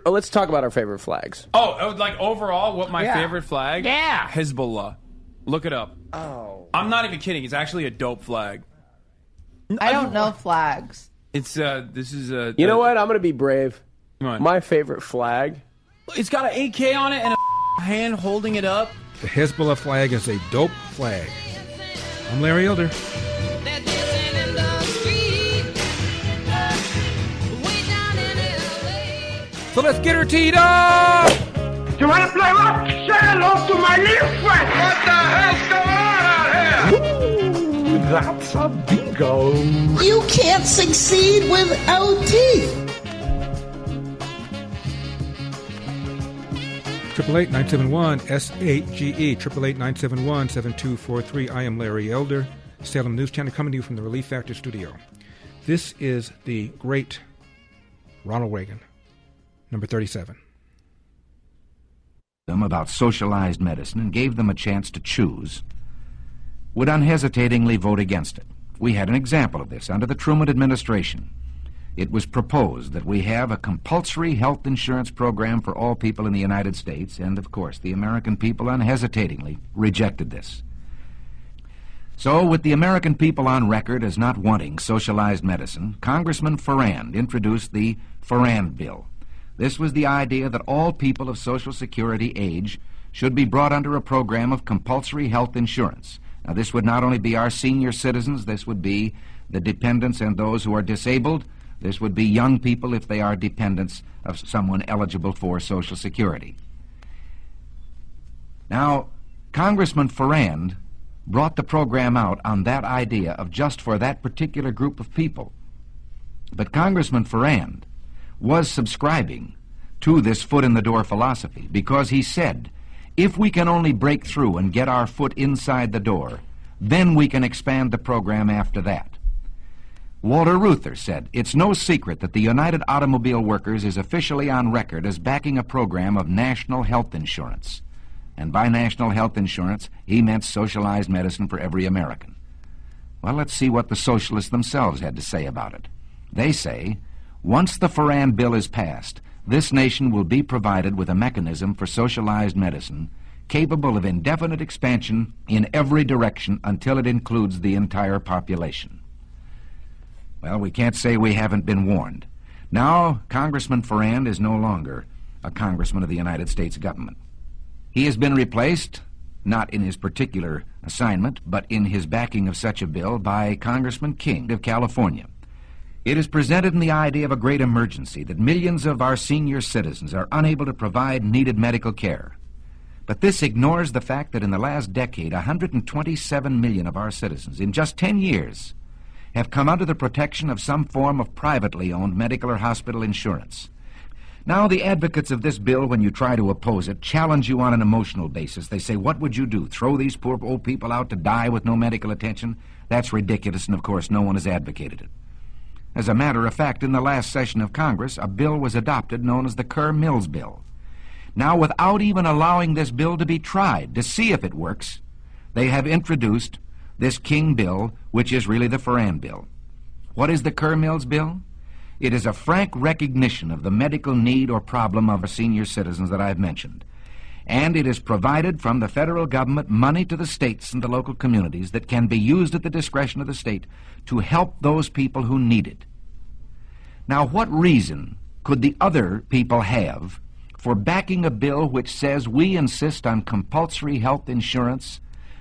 Speaker 19: Let's talk about our favorite flags.
Speaker 20: Oh, like overall, what my favorite flag? Yeah. Hezbollah. Look it up.
Speaker 19: Oh.
Speaker 20: I'm not even kidding. It's actually a dope flag.
Speaker 21: I don't know flags.
Speaker 20: It's this is a.
Speaker 19: You know what? I'm gonna be brave.
Speaker 20: What?
Speaker 19: My favorite flag.
Speaker 20: It's got an AK on it and a hand holding it up.
Speaker 2: The Hezbollah flag is a dope flag. I'm Larry Elder. So let's get her teed up!
Speaker 3: You want to play what? Say hello to my little friend! What the hell's going on out here? Ooh, that's a bingo.
Speaker 4: You can't succeed without teeth.
Speaker 2: 888-971-SHGE, 888-971-7243. I am Larry Elder, Salem News Channel, coming to you from the Relief Factor studio. This is the great Ronald Reagan, number 37.
Speaker 22: Them about socialized medicine and gave them a chance to choose, would unhesitatingly vote against it. We had an example of this under the Truman administration. It was proposed that we have a compulsory health insurance program for all people in the United States, and of course the American people unhesitatingly rejected this. So, with the American people on record as not wanting socialized medicine, Congressman Farrand introduced the Farrand Bill. This was the idea that all people of Social Security age should be brought under a program of compulsory health insurance. Now, this would not only be our senior citizens, this would be the dependents and those who are disabled. This would be young people if they are dependents of someone eligible for Social Security. Now, Congressman Farrand brought the program out on that idea of just for that particular group of people. But Congressman Farrand was subscribing to this foot-in-the-door philosophy because he said, if we can only break through and get our foot inside the door, then we can expand the program after that. Walter Reuther said, it's no secret that the United Automobile Workers is officially on record as backing a program of national health insurance. And by national health insurance, he meant socialized medicine for every American. Well, let's see what the socialists themselves had to say about it. They say, once the Farrand Bill is passed, this nation will be provided with a mechanism for socialized medicine capable of indefinite expansion in every direction until it includes the entire population. Well, we can't say we haven't been warned. Now, Congressman Farrand is no longer a congressman of the United States government. He has been replaced, not in his particular assignment, but in his backing of such a bill by Congressman King of California. It is presented in the idea of a great emergency that millions of our senior citizens are unable to provide needed medical care. But this ignores the fact that in the last decade, 127 million of our citizens, in just 10 years, have come under the protection of some form of privately owned medical or hospital insurance. Now, the advocates of this bill, when you try to oppose it, challenge you on an emotional basis. They say, what would you do, throw these poor old people out to die with no medical attention? That's ridiculous, and of course no one has advocated it. As a matter of fact, in the last session of Congress, a bill was adopted known as the Kerr-Mills Bill. Now, without even allowing this bill to be tried to see if it works, they have introduced this King bill, which is really the Farrand Bill. What is the Kerr-Mills Bill? It is a frank recognition of the medical need or problem of our senior citizens that I've mentioned. And it is provided from the federal government money to the states and the local communities that can be used at the discretion of the state to help those people who need it. Now, what reason could the other people have for backing a bill which says we insist on compulsory health insurance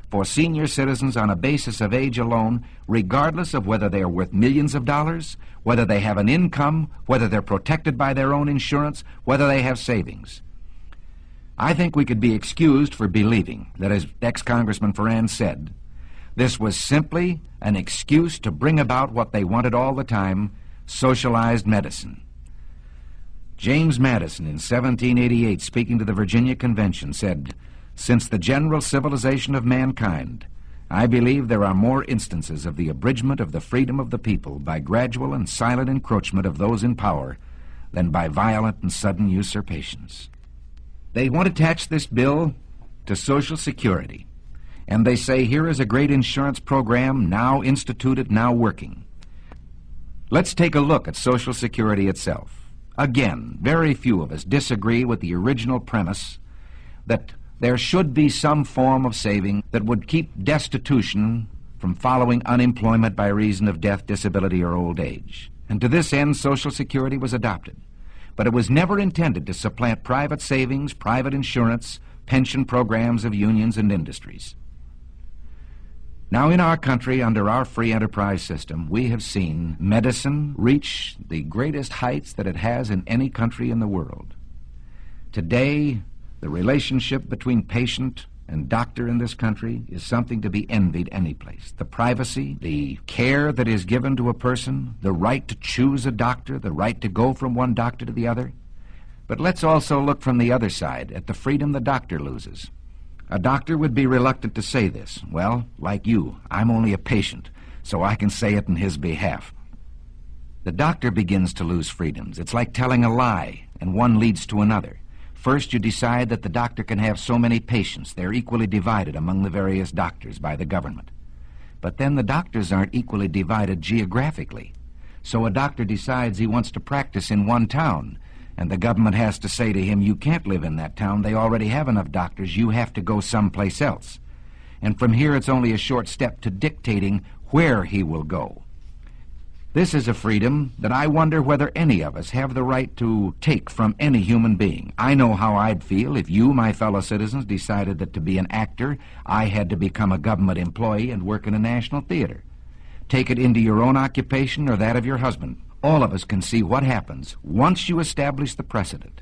Speaker 22: for senior citizens on a basis of age alone, regardless of whether they are worth millions of dollars, whether they have an income, whether they're protected by their own insurance, whether they have savings. I think we could be excused for believing that, as ex-Congressman Ferrand said, this was simply an excuse to bring about what they wanted all the time, socialized medicine. James Madison, in 1788, speaking to the Virginia Convention, said, "Since the general civilization of mankind, I believe there are more instances of the abridgment of the freedom of the people by gradual and silent encroachment of those in power than by violent and sudden usurpations." They want to attach this bill to Social Security, and they say here is a great insurance program now instituted, now working. Let's take a look at Social Security itself. Again, very few of us disagree with the original premise that there should be some form of saving that would keep destitution from following unemployment by reason of death, disability, or old age. And to this end, Social Security was adopted. But it was never intended to supplant private savings, private insurance, pension programs of unions and industries. Now, in our country, under our free enterprise system, we have seen medicine reach the greatest heights that it has in any country in the world. Today, the relationship between patient and doctor in this country is something to be envied any place. The privacy, the care that is given to a person, the right to choose a doctor, the right to go from one doctor to the other. But let's also look from the other side at the freedom the doctor loses. A doctor would be reluctant to say this. Well, like you, I'm only a patient, so I can say it in his behalf. The doctor begins to lose freedoms. It's like telling a lie, and one leads to another. First, you decide that the doctor can have so many patients. They're equally divided among the various doctors by the government. But then the doctors aren't equally divided geographically. So a doctor decides he wants to practice in one town, and the government has to say to him, you can't live in that town. They already have enough doctors. You have to go someplace else. And from here, it's only a short step to dictating where he will go. This is a freedom that I wonder whether any of us have the right to take from any human being. I know how I'd feel if you, my fellow citizens, decided that to be an actor, I had to become a government employee and work in a national theater. Take it into your own occupation or that of your husband. All of us can see what happens once you establish the precedent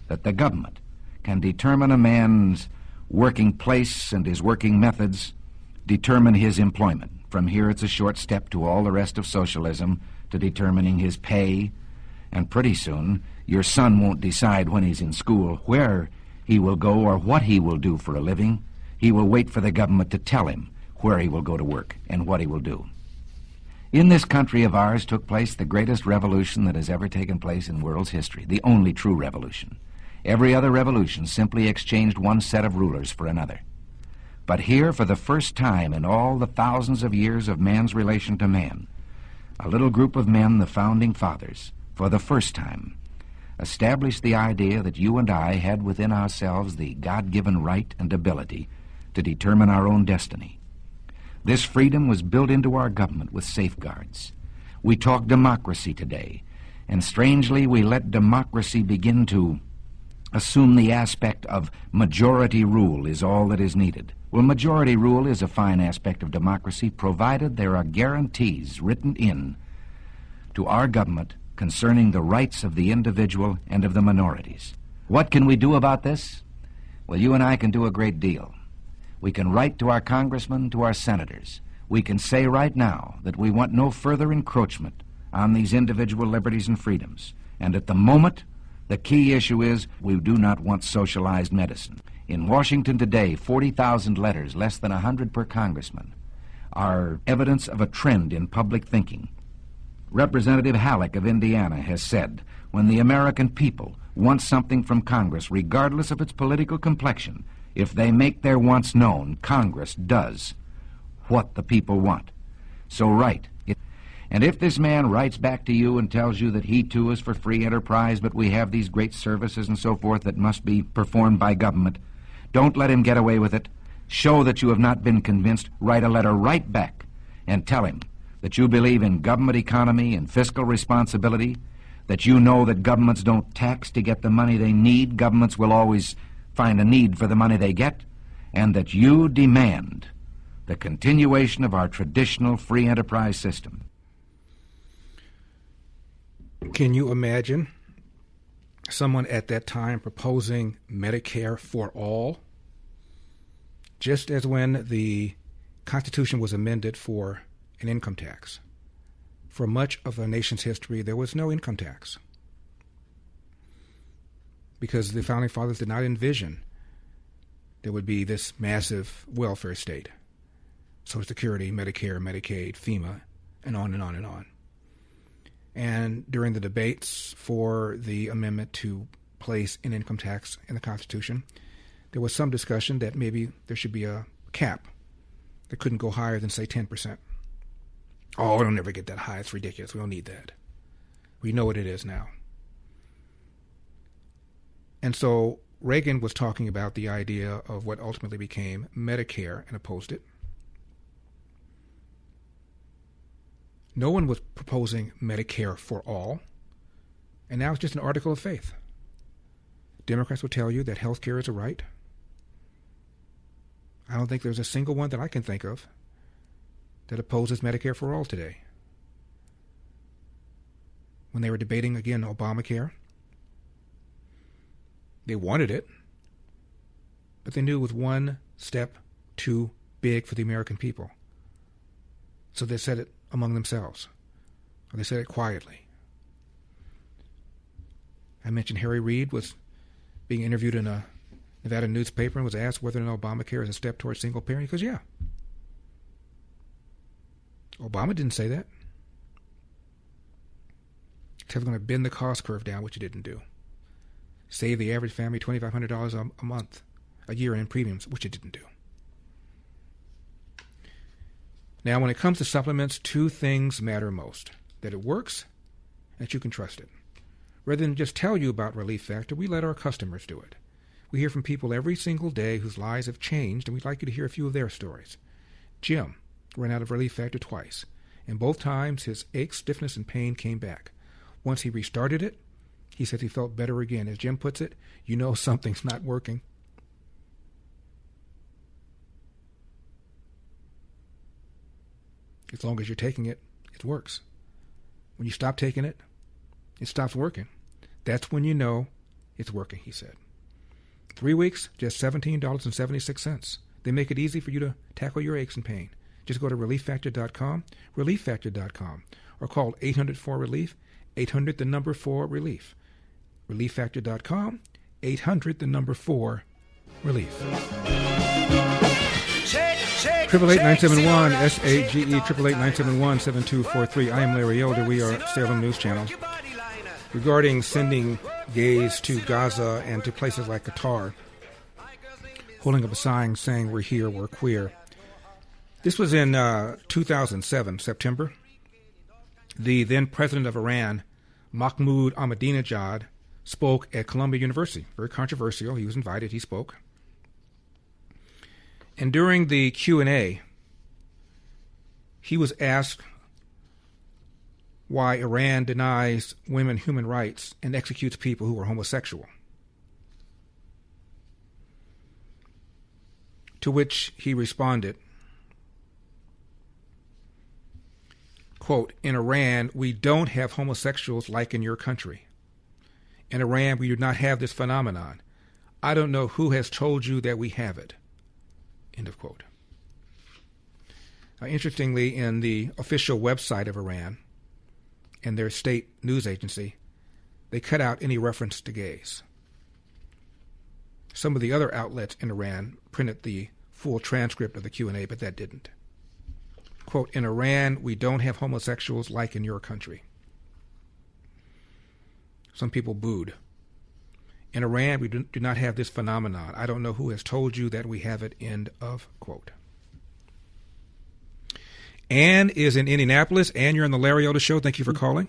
Speaker 22: that the government can determine a man's working place and his working methods, determine his employment. From here, it's a short step to all the rest of socialism, to determining his pay. And pretty soon, your son won't decide when he's in school where he will go or what he will do for a living. He will wait for the government to tell him where he will go to work and what he will do. In this country of ours took place the greatest revolution that has ever taken place in world's history, the only true revolution. Every other revolution simply exchanged one set of rulers for another. But here, for the first time in all the thousands of years of man's relation to man, a little group of men, the Founding Fathers, for the first time, established the idea that you and I had within ourselves the God-given right and ability to determine our own destiny. This freedom was built into our government with safeguards. We talk democracy today, and strangely we let democracy begin to assume the aspect of majority rule is all that is needed. Well, majority rule is a fine aspect of democracy, provided there are guarantees written in to our government concerning the rights of the individual and of the minorities. What can we do about this? Well, you and I can do a great deal. We can write to our congressmen, to our senators. We can say right now that we want no further encroachment on these individual liberties and freedoms. And at the moment, the key issue is we do not want socialized medicine. In Washington today, 40,000 letters, less than 100 per congressman, are evidence of a trend in public thinking. Representative Halleck of Indiana has said, when the American people want something from Congress, regardless of its political complexion, if they make their wants known, Congress does what the people want. So write. And if this man writes back to you and tells you that he too is for free enterprise, but we have these great services and so forth that must be performed by government, don't let him get away with it. Show that you have not been convinced. Write a letter right back and tell him that you believe in government economy and fiscal responsibility, that you know that governments don't tax to get the money they need. Governments will always find a need for the money they get, and that you demand the continuation of our traditional free enterprise system.
Speaker 2: Can you imagine someone at that time proposing Medicare for all? Just as when the Constitution was amended for an income tax. For much of our nation's history, there was no income tax because the Founding Fathers did not envision there would be this massive welfare state. Social Security, Medicare, Medicaid, FEMA, and on and on and on. And during the debates for the amendment to place an income tax in the Constitution, there was some discussion that maybe there should be a cap that couldn't go higher than, say, 10%. Oh, it'll never get that high. It's ridiculous. We don't need that. We know what it is now. And so Reagan was talking about the idea of what ultimately became Medicare and opposed it. No one was proposing Medicare for all. And now it's just an article of faith. Democrats will tell you that health care is a right. I don't think there's a single one that I can think of that opposes Medicare for all today. When they were debating, again, Obamacare, they wanted it, but they knew it was one step too big for the American people. So they said it among themselves, or they said it quietly. I mentioned Harry Reid was being interviewed in a Nevada newspaper and was asked whether or not Obamacare is a step towards single parent. He goes, yeah. Obama didn't say that. He said we're going to bend the cost curve down, which he didn't do. Save the average family $2,500 a month, a year in premiums, which it didn't do. Now, when it comes to supplements, two things matter most. That it works, and that you can trust it. Rather than just tell you about Relief Factor, we let our customers do it. We hear from people every single day whose lives have changed, and we'd like you to hear a few of their stories. Jim ran out of Relief Factor twice, and both times his aches, stiffness, and pain came back. Once he restarted it, he said he felt better again. As Jim puts it, you know something's not working. As long as you're taking it, it works. When you stop taking it, it stops working. That's when you know it's working, he said. 3 weeks, just $17.76. They make it easy for you to tackle your aches and pain. Just go to relieffactor.com, relieffactor.com, or call 800-4-RELIEF, 800-4-RELIEF. Relieffactor.com, 800-4-RELIEF. 888-971 SAGE 888-971-7243. I am Larry Elder. We are Salem News Channel. Regarding sending gays to Gaza and to places like Qatar, holding up a sign saying we're here, we're queer. This was in 2007, September. The then president of Iran, Mahmoud Ahmadinejad, spoke at Columbia University. Very controversial. He was invited. He spoke. And during the Q&A, he was asked why Iran denies women human rights and executes people who are homosexual. To which he responded, quote, in Iran, we don't have homosexuals like in your country. In Iran, we do not have this phenomenon. I don't know who has told you that we have it. End of quote. Interestingly, in the official website of Iran and their state news agency, they cut out any reference to gays. Some of the other outlets in Iran printed the full transcript of the Q&A, but that didn't. Quote, in Iran, we don't have homosexuals like in your country. Some people booed. In Iran, we do not have this phenomenon. I don't know who has told you that we have it. End of quote. Ann is in Indianapolis. Ann, you're on the Larry Elder Show. Thank you for calling.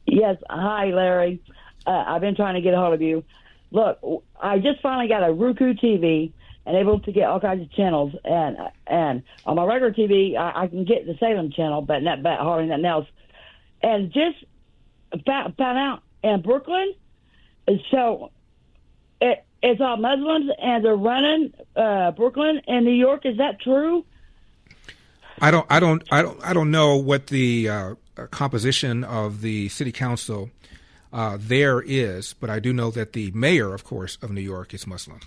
Speaker 1: Yes. Hi, Larry. I've been trying to get a hold of you. Look, I just finally got a Roku TV and able to get all kinds of channels. And on my regular TV, I can get the Salem channel, but hardly nothing else. And just found out in Brooklyn, so it's all Muslims, and they're running Brooklyn and New York. Is that true?
Speaker 2: I don't know what the composition of the city council there is, but I do know that the mayor, of course, of New York is Muslim,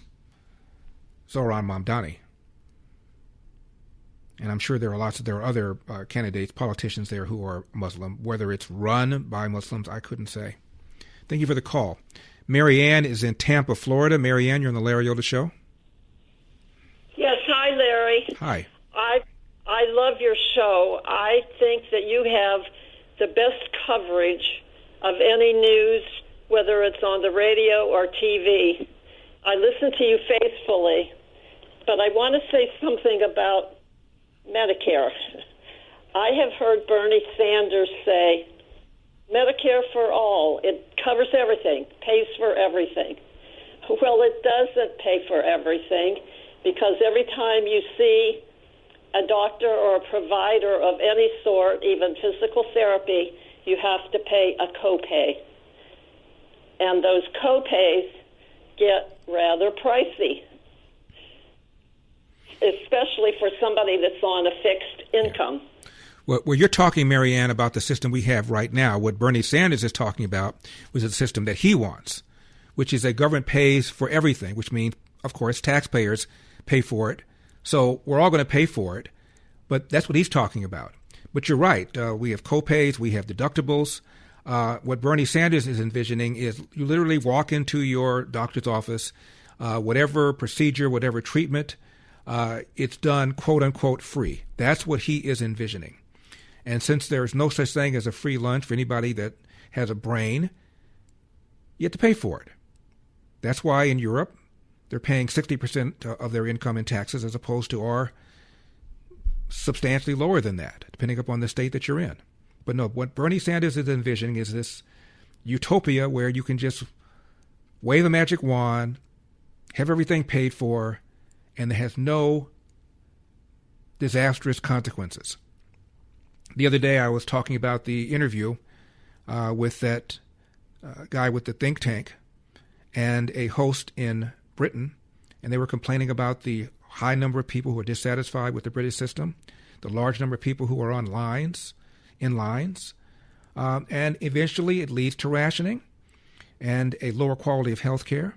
Speaker 2: Zohran Mamdani. And I'm sure there are other candidates, politicians there who are Muslim. Whether it's run by Muslims, I couldn't say. Thank you for the call. Mary Ann is in Tampa, Florida. Mary Ann, you're on the Larry Yoda Show.
Speaker 5: Yes, hi, Larry.
Speaker 2: Hi.
Speaker 5: I love your show. I think that you have the best coverage of any news, whether it's on the radio or TV. I listen to you faithfully, but I want to say something about Medicare. I have heard Bernie Sanders say, Medicare for all, it covers everything, pays for everything. Well, it doesn't pay for everything, because every time you see a doctor or a provider of any sort, even physical therapy, you have to pay a copay. And those copays get rather pricey, especially for somebody that's on a fixed income.
Speaker 2: Well, you're talking, Mary Ann, about the system we have right now. What Bernie Sanders is talking about was a system that he wants, which is that government pays for everything, which means, of course, taxpayers pay for it. So we're all going to pay for it, but that's what he's talking about. But you're right. We have copays. We have deductibles. What Bernie Sanders is envisioning is you literally walk into your doctor's office, whatever procedure, whatever treatment, it's done, quote unquote, free. That's what he is envisioning. And since there's no such thing as a free lunch for anybody that has a brain, you have to pay for it. That's why in Europe, they're paying 60% of their income in taxes, as opposed to our substantially lower than that, depending upon the state that you're in. But no, what Bernie Sanders is envisioning is this utopia where you can just wave a magic wand, have everything paid for, and it has no disastrous consequences. The other day I was talking about the interview with that guy with the think tank and a host in Britain, and they were complaining about the high number of people who are dissatisfied with the British system, the large number of people who are in lines, and eventually it leads to rationing and a lower quality of health care.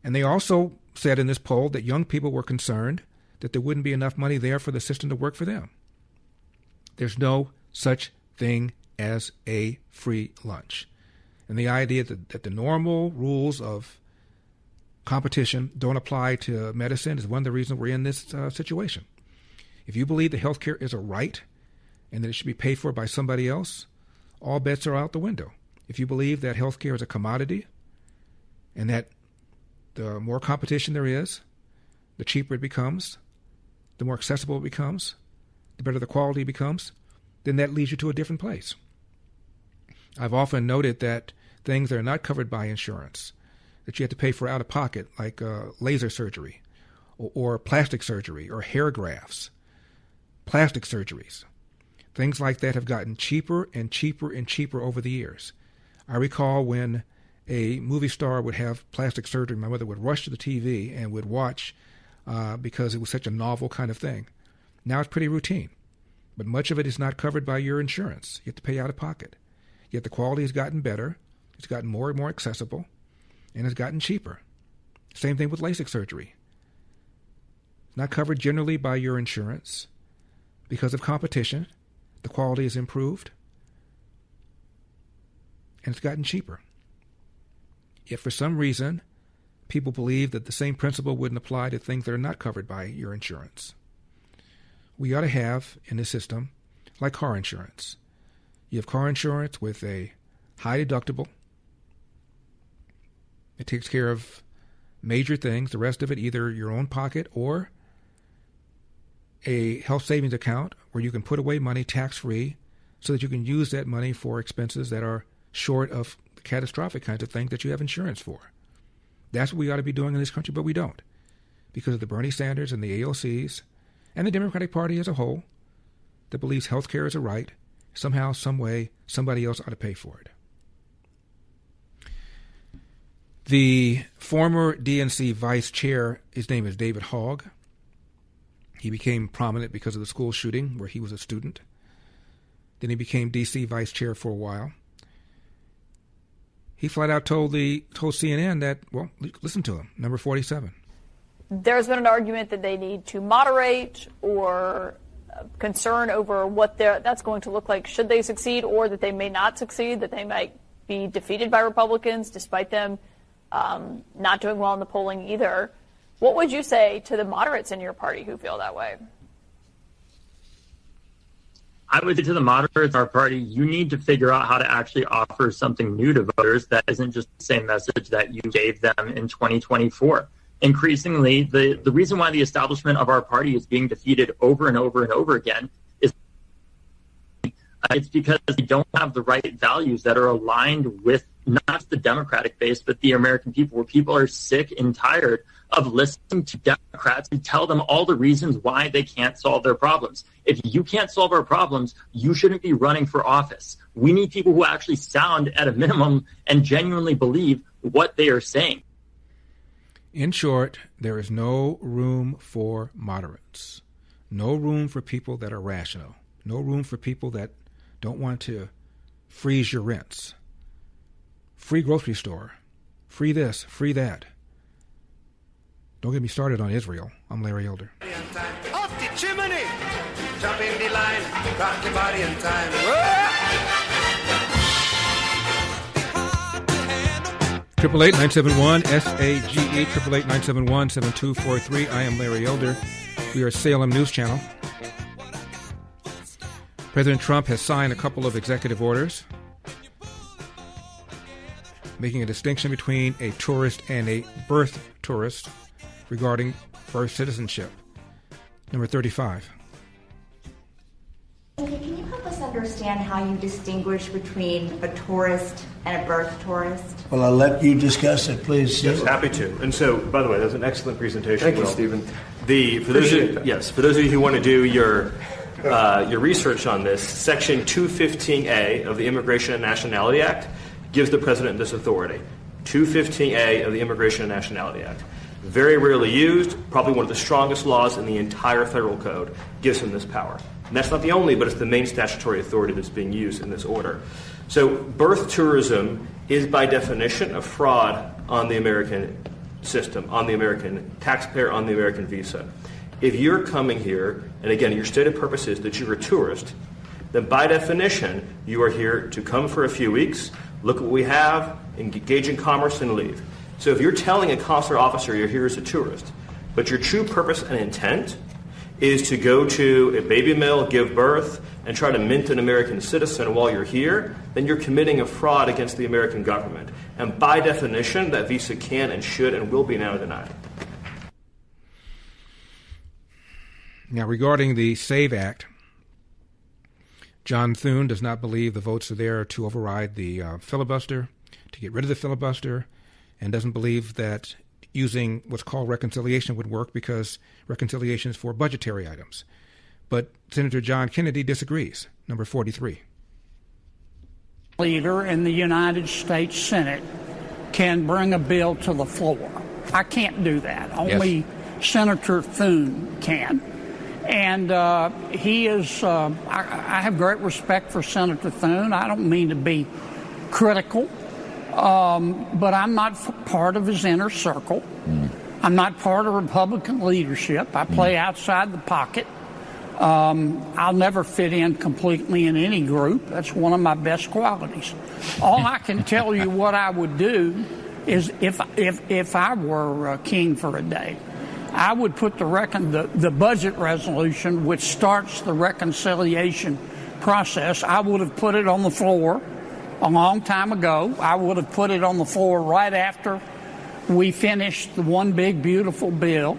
Speaker 2: And they also said in this poll that young people were concerned that there wouldn't be enough money there for the system to work for them. There's no such thing as a free lunch. And the idea that the normal rules of competition don't apply to medicine is one of the reasons we're in this situation. If you believe that health care is a right and that it should be paid for by somebody else, all bets are out the window. If you believe that health care is a commodity and that the more competition there is, the cheaper it becomes, the more accessible it becomes, the better the quality becomes, then that leads you to a different place. I've often noted that things that are not covered by insurance, that you have to pay for out of pocket, like laser surgery or plastic surgery or hair grafts, plastic surgeries, things like that have gotten cheaper and cheaper and cheaper over the years. I recall when a movie star would have plastic surgery, my mother would rush to the TV and would watch because it was such a novel kind of thing. Now it's pretty routine, but much of it is not covered by your insurance. You have to pay out of pocket. Yet the quality has gotten better, it's gotten more and more accessible, and it's gotten cheaper. Same thing with LASIK surgery. It's not covered generally by your insurance. Because of competition, the quality is improved, and it's gotten cheaper. If for some reason people believe that the same principle wouldn't apply to things that are not covered by your insurance, we ought to have in the system like car insurance. You have car insurance with a high deductible. It takes care of major things. The rest of it, either your own pocket or a health savings account where you can put away money tax-free so that you can use that money for expenses that are short of the catastrophic kinds of things that you have insurance for. That's what we ought to be doing in this country, but we don't, because of the Bernie Sanders and the AOCs and the Democratic Party as a whole that believes health care is a right. Somehow, some way, somebody else ought to pay for it. The former DNC vice chair, his name is David Hogg. He became prominent because of the school shooting where he was a student. Then he became D.C. vice chair for a while. He flat out told CNN that, well, listen to him, number 47.
Speaker 6: There's been an argument that they need to moderate or concern over what that's going to look like should they succeed, or that they may not succeed, that they might be defeated by Republicans despite them not doing well in the polling either. What would you say to the moderates in your party who feel that way?
Speaker 8: I would say to the moderates in our party, you need to figure out how to actually offer something new to voters that isn't just the same message that you gave them in 2024. Increasingly, the reason why the establishment of our party is being defeated over and over and over again is it's because they don't have the right values that are aligned with not just the Democratic base, but the American people, where people are sick and tired of listening to Democrats and tell them all the reasons why they can't solve their problems. If you can't solve our problems, you shouldn't be running for office. We need people who actually sound, at a minimum, and genuinely believe what they are saying.
Speaker 2: In short, there is no room for moderates, no room for people that are rational, no room for people that don't want to freeze your rents, free grocery store, free this, free that. Don't get me started on Israel. I'm Larry Elder.
Speaker 3: Off the chimney, jump in the line, rock your body in time.
Speaker 2: 888-971-SAGE, 888-971-7243. I am Larry Elder. We are Salem News Channel. President Trump has signed a couple of executive orders making a distinction between a tourist and a birth tourist regarding birth citizenship. Number 35.
Speaker 23: Can you help us understand how you distinguish between a tourist and a birth tourist?
Speaker 24: Well, I'll let you discuss it, please.
Speaker 25: Yes, happy to. And so, by the way, that was an excellent presentation.
Speaker 24: Thank you,
Speaker 25: Stephen. For those of you who want to do your research on this, Section 215A of the Immigration and Nationality Act gives the president this authority. 215A of the Immigration and Nationality Act. Very rarely used, probably one of the strongest laws in the entire federal code, gives him this power. And that's not the only, but it's the main statutory authority that's being used in this order. So birth tourism is by definition a fraud on the American system, on the American taxpayer, on the American visa. If you're coming here, and again, your stated purpose is that you're a tourist, then by definition, you are here to come for a few weeks, look what we have, engage in commerce, and leave. So if you're telling a consular officer you're here as a tourist, but your true purpose and intent is to go to a baby mill, give birth, and try to mint an American citizen while you're here, then you're committing a fraud against the American government. And by definition, that visa can and should and will be now denied.
Speaker 2: Now, regarding the SAVE Act, John Thune does not believe the votes are there to override the filibuster, to get rid of the filibuster, and doesn't believe that using what's called reconciliation would work because reconciliation is for budgetary items. But Senator John Kennedy disagrees. Number 43.
Speaker 26: Leader in the United States Senate can bring a bill to the floor. I can't do that. Only Senator Thune can. And he is, I have great respect for Senator Thune. I don't mean to be critical. But I'm not part of his inner circle. I'm not part of Republican leadership. I play outside the pocket. I'll never fit in completely in any group. That's one of my best qualities. All I can tell you what I would do is if I were king for a day, I would put the budget resolution, which starts the reconciliation process, I would have put it on the floor a long time ago. I would have put it on the floor right after we finished the one big, beautiful bill.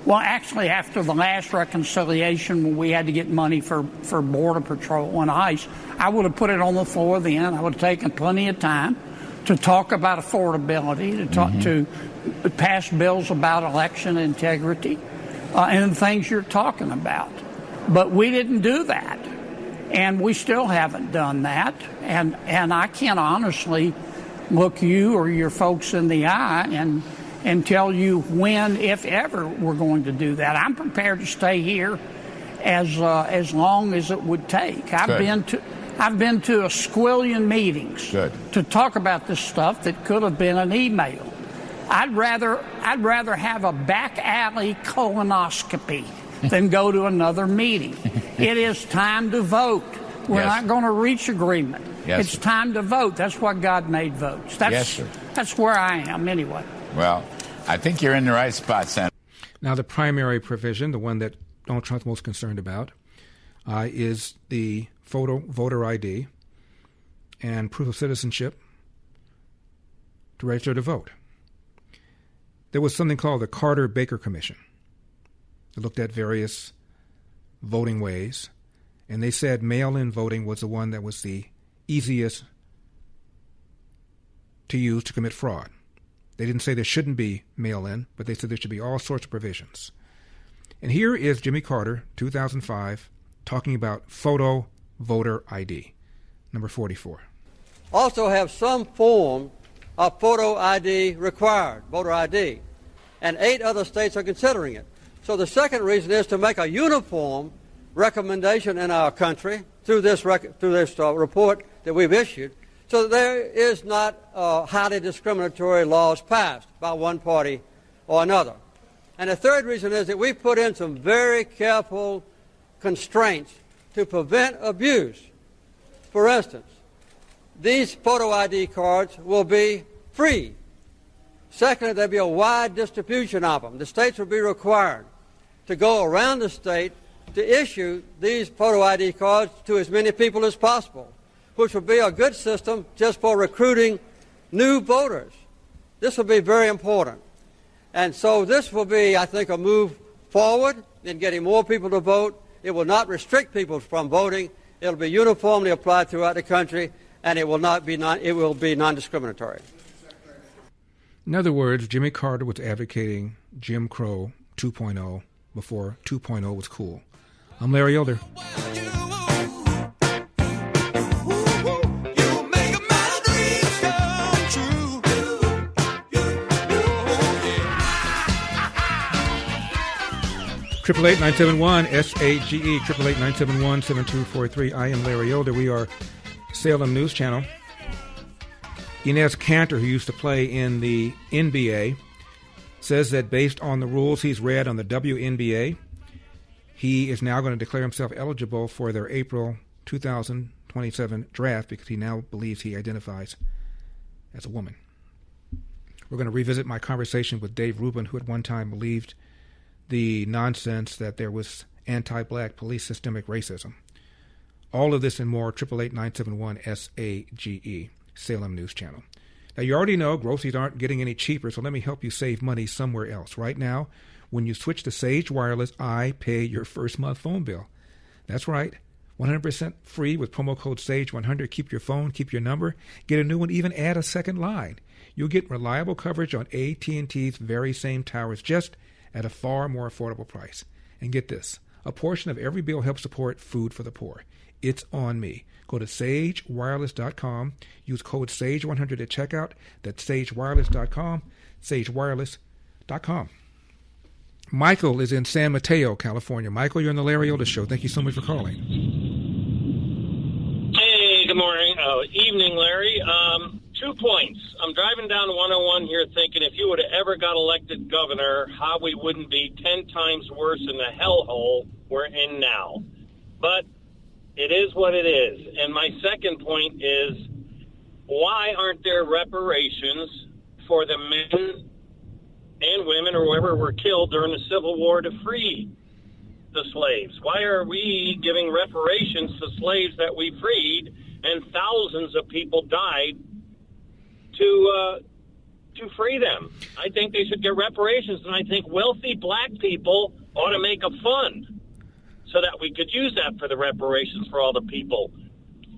Speaker 26: Well, actually, after the last reconciliation, when we had to get money for Border Patrol and ICE, I would have put it on the floor then. I would have taken plenty of time to talk about affordability, to talk to pass bills about election integrity, and the things you're talking about. But we didn't do that. And we still haven't done that. And I can't honestly look you or your folks in the eye and tell you when, if ever, we're going to do that. I'm prepared to stay here as long as it would take. I've been to a squillion meetings to talk about this stuff that could have been an email. I'd rather have a back alley colonoscopy than go to another meeting. It is time to vote. We're not going to reach agreement. It's time to vote. That's why God made votes. That's where I am anyway.
Speaker 7: Well, I think you're in the right spot, Senator.
Speaker 2: Now, the primary provision, the one that Donald Trump's most concerned about, is the voter ID and proof of citizenship to register to vote. There was something called the Carter-Baker Commission that looked at various voting ways, and they said mail-in voting was the one that was the easiest to use to commit fraud. They didn't say there shouldn't be mail-in, but they said there should be all sorts of provisions. And here is Jimmy Carter, 2005, talking about photo voter ID, number 44.
Speaker 9: Also have some form of photo ID required, voter ID, and 8 other states are considering it. So the second reason is to make a uniform recommendation in our country through this report that we've issued, so that there is not highly discriminatory laws passed by one party or another. And the third reason is that we put in some very careful constraints to prevent abuse. For instance, these photo ID cards will be free. Secondly, there'll be a wide distribution of them. The states will be required to go around the state to issue these photo ID cards to as many people as possible, which will be a good system just for recruiting new voters. This will be very important. And so this will be, I think, a move forward in getting more people to vote. It will not restrict people from voting. It will be uniformly applied throughout the country, and it will be non-discriminatory.
Speaker 2: In other words, Jimmy Carter was advocating Jim Crow 2.0 before 2.0 was cool. I'm Larry Elder. Triple 8-971 SAGE 888-971-7243. I am Larry Elder. We are Salem News Channel. Inez Cantor, who used to play in the NBA, says that based on the rules he's read on the WNBA, he is now going to declare himself eligible for their April 2027 draft because he now believes he identifies as a woman. We're going to revisit my conversation with Dave Rubin, who at one time believed the nonsense that there was anti-black police systemic racism. All of this and more, 888-971 SAGE, Salem News Channel. Now, you already know groceries aren't getting any cheaper, so let me help you save money somewhere else. Right now, when you switch to Sage Wireless, I pay your first month phone bill. That's right, 100% free with promo code SAGE100. Keep your phone, keep your number, get a new one, even add a second line. You'll get reliable coverage on AT&T's very same towers, just at a far more affordable price. And get this, a portion of every bill helps support food for the poor. It's on me. Go to sagewireless.com. Use code SAGE100 at checkout. That's sagewireless.com, sagewireless.com. Michael is in San Mateo, California. Michael, you're on the Larry Elder Show. Thank you so much for calling.
Speaker 10: Hey, good morning. Evening, Larry. 2 points. I'm driving down 101 here thinking if you would have ever got elected governor, how we wouldn't be 10 times worse in the hellhole we're in now. But it is what it is. And my second point is, why aren't there reparations for the men and women or whoever were killed during the Civil War to free the slaves? Why are we giving reparations to slaves that we freed and thousands of people died to free them? I think they should get reparations, and I think wealthy black people ought to make a fund so that we could use that for the reparations for all the people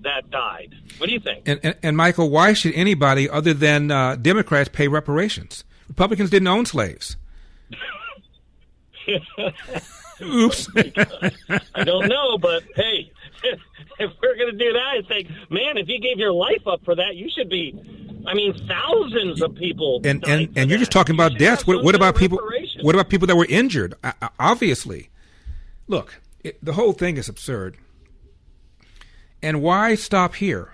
Speaker 10: that died. What do you think?
Speaker 2: And Michael, why should anybody other than Democrats pay reparations? Republicans didn't own slaves. Oops.
Speaker 10: I don't know, but hey, if we're going to do that, I think, man, if you gave your life up for that, you should be I mean, thousands of people.
Speaker 2: And you're just talking about deaths. What about people? What about people that were injured? Obviously, look, the whole thing is absurd. And why stop here?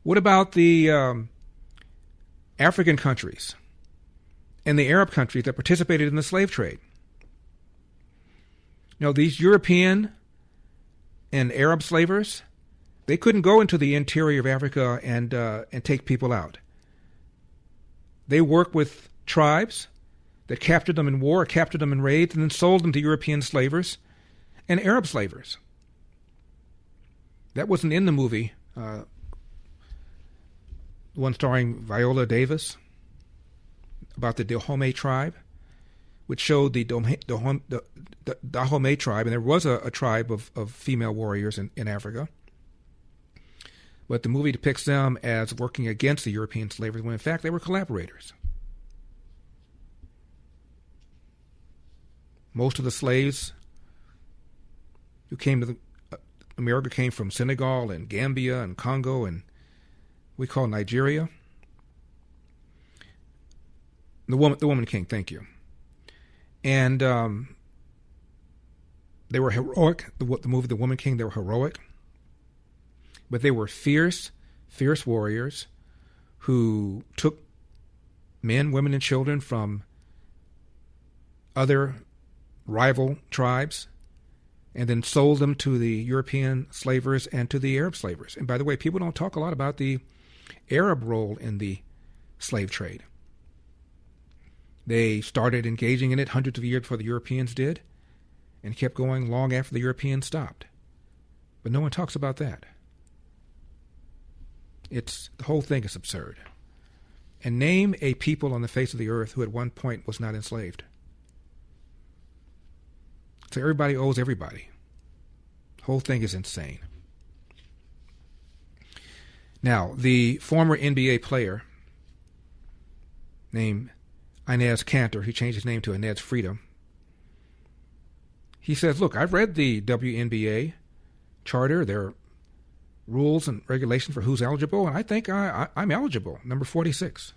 Speaker 2: What about the African countries and the Arab countries that participated in the slave trade? These European and Arab slavers, they couldn't go into the interior of Africa and take people out. They worked with tribes that captured them in war, captured them in raids, and then sold them to European slavers and Arab slavers. That wasn't in the movie, the one starring Viola Davis, about the Dahomey tribe, which showed the Dahomey tribe, and there was a tribe of female warriors in Africa. But the movie depicts them as working against the European slavers, when in fact they were collaborators. Most of the slaves who came to America came from Senegal and Gambia and Congo and we call Nigeria. The Woman King, thank you. And they were heroic. The movie The Woman King, they were heroic. But they were fierce warriors who took men, women, and children from other rival tribes and then sold them to the European slavers and to the Arab slavers. And by the way, people don't talk a lot about the Arab role in the slave trade. They started engaging in it hundreds of years before the Europeans did and kept going long after the Europeans stopped. But no one talks about that. The whole thing is absurd. And name a people on the face of the earth who at one point was not enslaved. So everybody owes everybody. The whole thing is insane. Now, the former NBA player named Inez Cantor, he changed his name to Inez Freedom. He says, look, I've read the WNBA charter, their rules and regulations for who's eligible, and I think I'm eligible, number 46.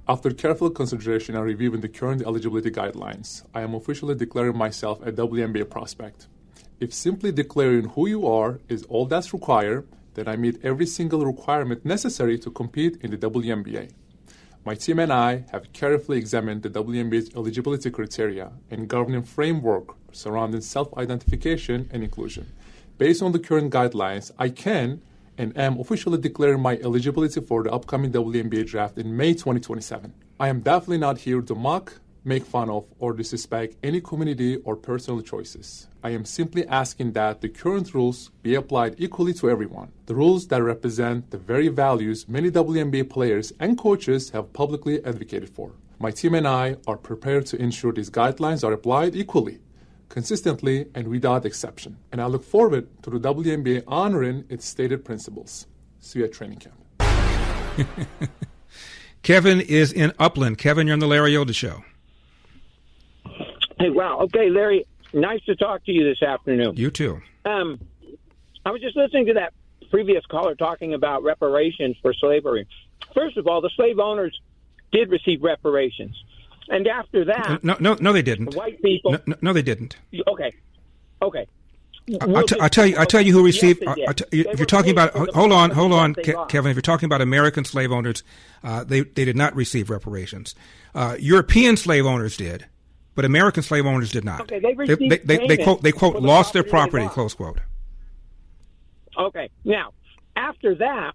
Speaker 11: After careful consideration and reviewing the current eligibility guidelines, I am officially declaring myself a WNBA prospect. If simply declaring who you are is all that's required, then I meet every single requirement necessary to compete in the WNBA. My team and I have carefully examined the WNBA's eligibility criteria and governing framework surrounding self-identification and inclusion. Based on the current guidelines, I can and am officially declaring my eligibility for the upcoming WNBA draft in May 2027. I am definitely not here to mock, make fun of, or disrespect any community or personal choices. I am simply asking that the current rules be applied equally to everyone. The rules that represent the very values many WNBA players and coaches have publicly advocated for. My team and I are prepared to ensure these guidelines are applied equally, consistently, and without exception. And I look forward to the WNBA honoring its stated principles. See you at training camp.
Speaker 2: Kevin is in Upland. Kevin, you're on the Larry Elder Show.
Speaker 12: Hey, wow. Okay, Larry, nice to talk to you this afternoon.
Speaker 2: You too.
Speaker 12: I was just listening to that previous caller talking about reparations for slavery. First of all, the slave owners did receive reparations. And after that...
Speaker 2: No, they didn't.
Speaker 12: White people...
Speaker 2: No, they didn't.
Speaker 12: Okay.
Speaker 2: I'll tell you who received... if you're talking about... Hold on, Kevin. If you're talking about American slave owners, they did not receive reparations. European slave owners did, but American slave owners did not.
Speaker 12: Okay, they received
Speaker 2: they quote, lost their property, close quote.
Speaker 12: Okay. Now, after that,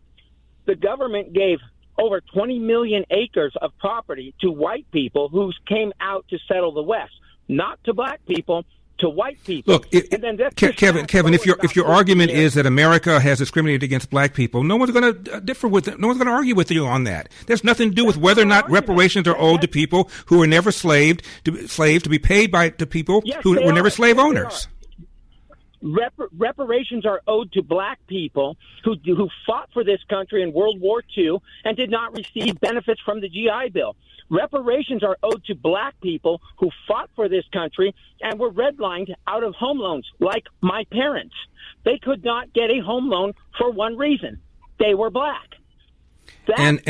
Speaker 12: the government gave over 20 million acres of property to white people who came out to settle the West, not to black people, to white people.
Speaker 2: Look, Kevin, if your argument is that America has discriminated against black people, no one's going to differ with it. No one's going to argue with you on that. There's nothing to do with whether or not reparations are owed to people who were never slaves to be paid to people who were never slave owners.
Speaker 12: Reparations are owed to black people who fought for this country in World War II and did not receive benefits from the GI Bill. Reparations are owed to black people who fought for this country and were redlined out of home loans, like my parents. They could not get a home loan for one reason: they were black.
Speaker 2: And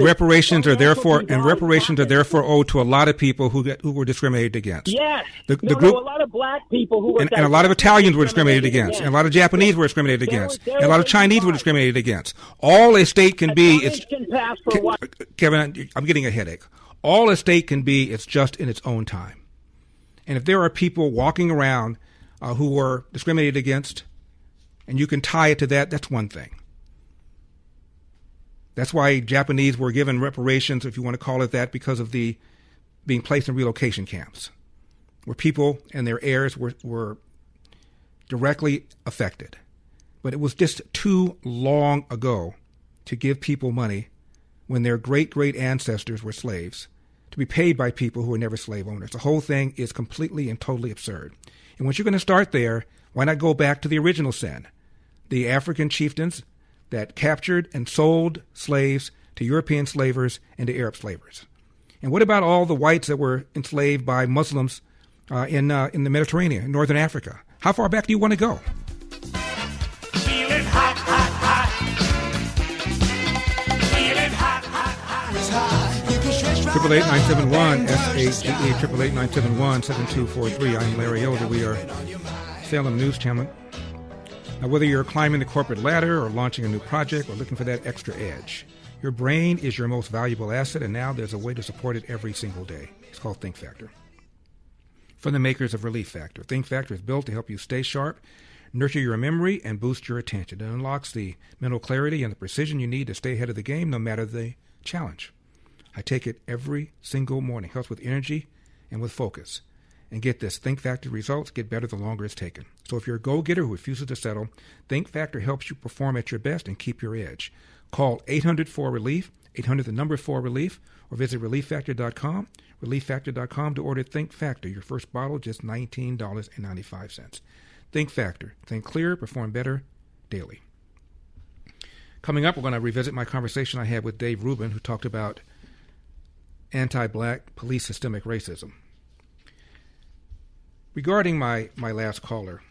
Speaker 2: reparations are therefore owed to a lot of people who were discriminated against.
Speaker 12: Yes,
Speaker 2: the
Speaker 12: group, a lot of black people who were
Speaker 2: and a lot of Italians were discriminated against, and a lot of Japanese were discriminated against, and a lot of Chinese were discriminated against. All a state can be is Kevin. I'm getting a headache. All a state can be is just in its own time. And if there are people walking around who were discriminated against, and you can tie it to that, that's one thing. That's why Japanese were given reparations, if you want to call it that, because of the being placed in relocation camps, where people and their heirs were directly affected. But it was just too long ago to give people money when their great ancestors were slaves, to be paid by people who were never slave owners. The whole thing is completely and totally absurd. And once you're going to start there, why not go back to the original sin? The African chieftains that captured and sold slaves to European slavers and to Arab slavers. And what about all the whites that were enslaved by Muslims in the Mediterranean, in northern Africa? How far back do you want to go?
Speaker 3: Feeling hot, hot, hot. Feeling hot, hot, hot. It's hot.
Speaker 2: 888-971 SAGE 888-971-7243. I'm Larry Elder. We are Salem News Channel. Now, whether you're climbing the corporate ladder or launching a new project or looking for that extra edge, your brain is your most valuable asset, and now there's a way to support it every single day. It's called Think Factor. From the makers of Relief Factor, Think Factor is built to help you stay sharp, nurture your memory, and boost your attention. It unlocks the mental clarity and the precision you need to stay ahead of the game, no matter the challenge. I take it every single morning. Helps with energy and with focus. And get this, Think Factor results get better the longer it's taken. So if you're a go-getter who refuses to settle, Think Factor helps you perform at your best and keep your edge. Call 800-4RELIEF, 800-4RELIEF, or visit ReliefFactor.com, ReliefFactor.com to order Think Factor. Your first bottle, just $19.95. Think Factor. Think clear, perform better daily. Coming up, we're going to revisit my conversation I had with Dave Rubin, who talked about anti-black police systemic racism. Regarding my last caller,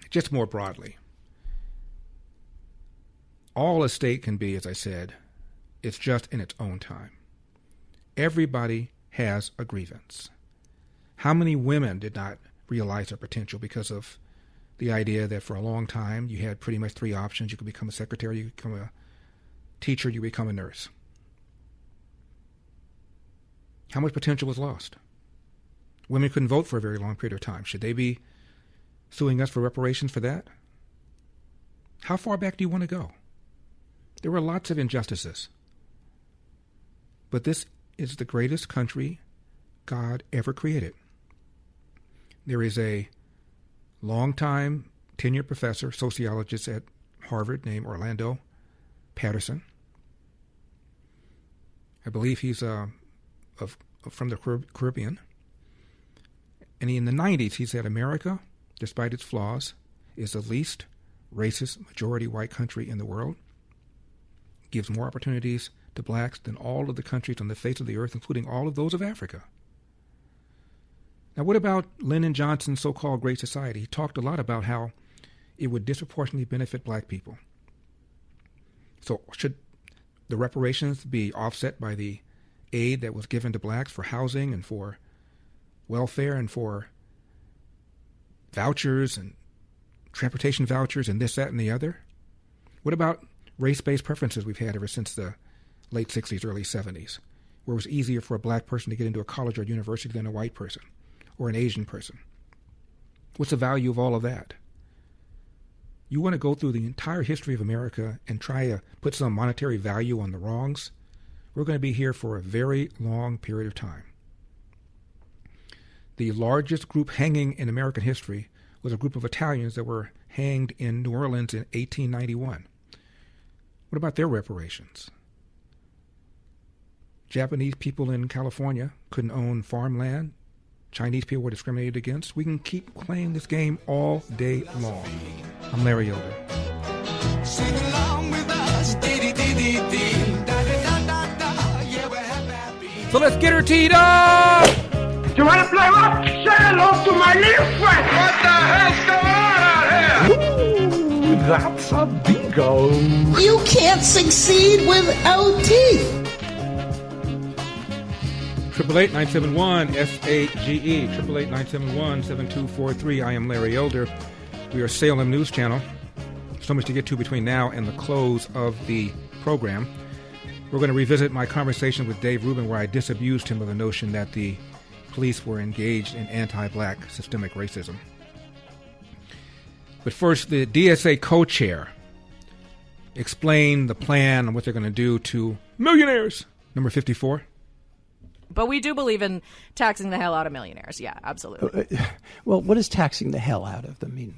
Speaker 2: just more broadly, all a state can be, as I said, it's just in its own time. Everybody has a grievance. How many women did not realize their potential because of the idea that for a long time you had pretty much three options? You could become a secretary, you could become a teacher, you become a nurse. How much potential was lost? Women couldn't vote for a very long period of time. Should they be suing us for reparations for that? How far back do you want to go? There were lots of injustices. But this is the greatest country God ever created. There is a longtime tenured professor, sociologist at Harvard named Orlando Patterson. I believe he's from the Caribbean. And in the 90s, he said America, despite its flaws, is the least racist majority white country in the world. It gives more opportunities to blacks than all of the countries on the face of the earth, including all of those of Africa. Now, what about Lyndon Johnson's so-called Great Society? He talked a lot about how it would disproportionately benefit black people. So should the reparations be offset by the aid that was given to blacks for housing and for welfare and for vouchers and transportation vouchers and this, that, and the other? What about race-based preferences we've had ever since the late 60s, early 70s, where it was easier for a black person to get into a college or a university than a white person or an Asian person? What's the value of all of that? You want to go through the entire history of America and try to put some monetary value on the wrongs? We're going to be here for a very long period of time. The largest group hanging in American history was a group of Italians that were hanged in New Orleans in 1891. What about their reparations? Japanese people in California couldn't own farmland. Chinese people were discriminated against. We can keep playing this game all day long. I'm Larry Elder.
Speaker 3: Sing along with us.
Speaker 2: So let's get her teed up!
Speaker 3: You want to play what? Say hello to my little friend. What the hell's going on out here? That's a bingo.
Speaker 4: You can't succeed without teeth.
Speaker 2: 888-971-SAGE, 888-971-7243. I am Larry Elder. We are Salem News Channel. So much to get to between now and the close of the program. We're going to revisit my conversation with Dave Rubin, where I disabused him of the notion that the police were engaged in anti-black systemic racism. But first, the DSA co-chair explained the plan and what they're going to do to millionaires. Number 54.
Speaker 13: But we do believe in taxing the hell out of millionaires. Yeah, absolutely.
Speaker 14: Well, what does taxing the hell out of them mean?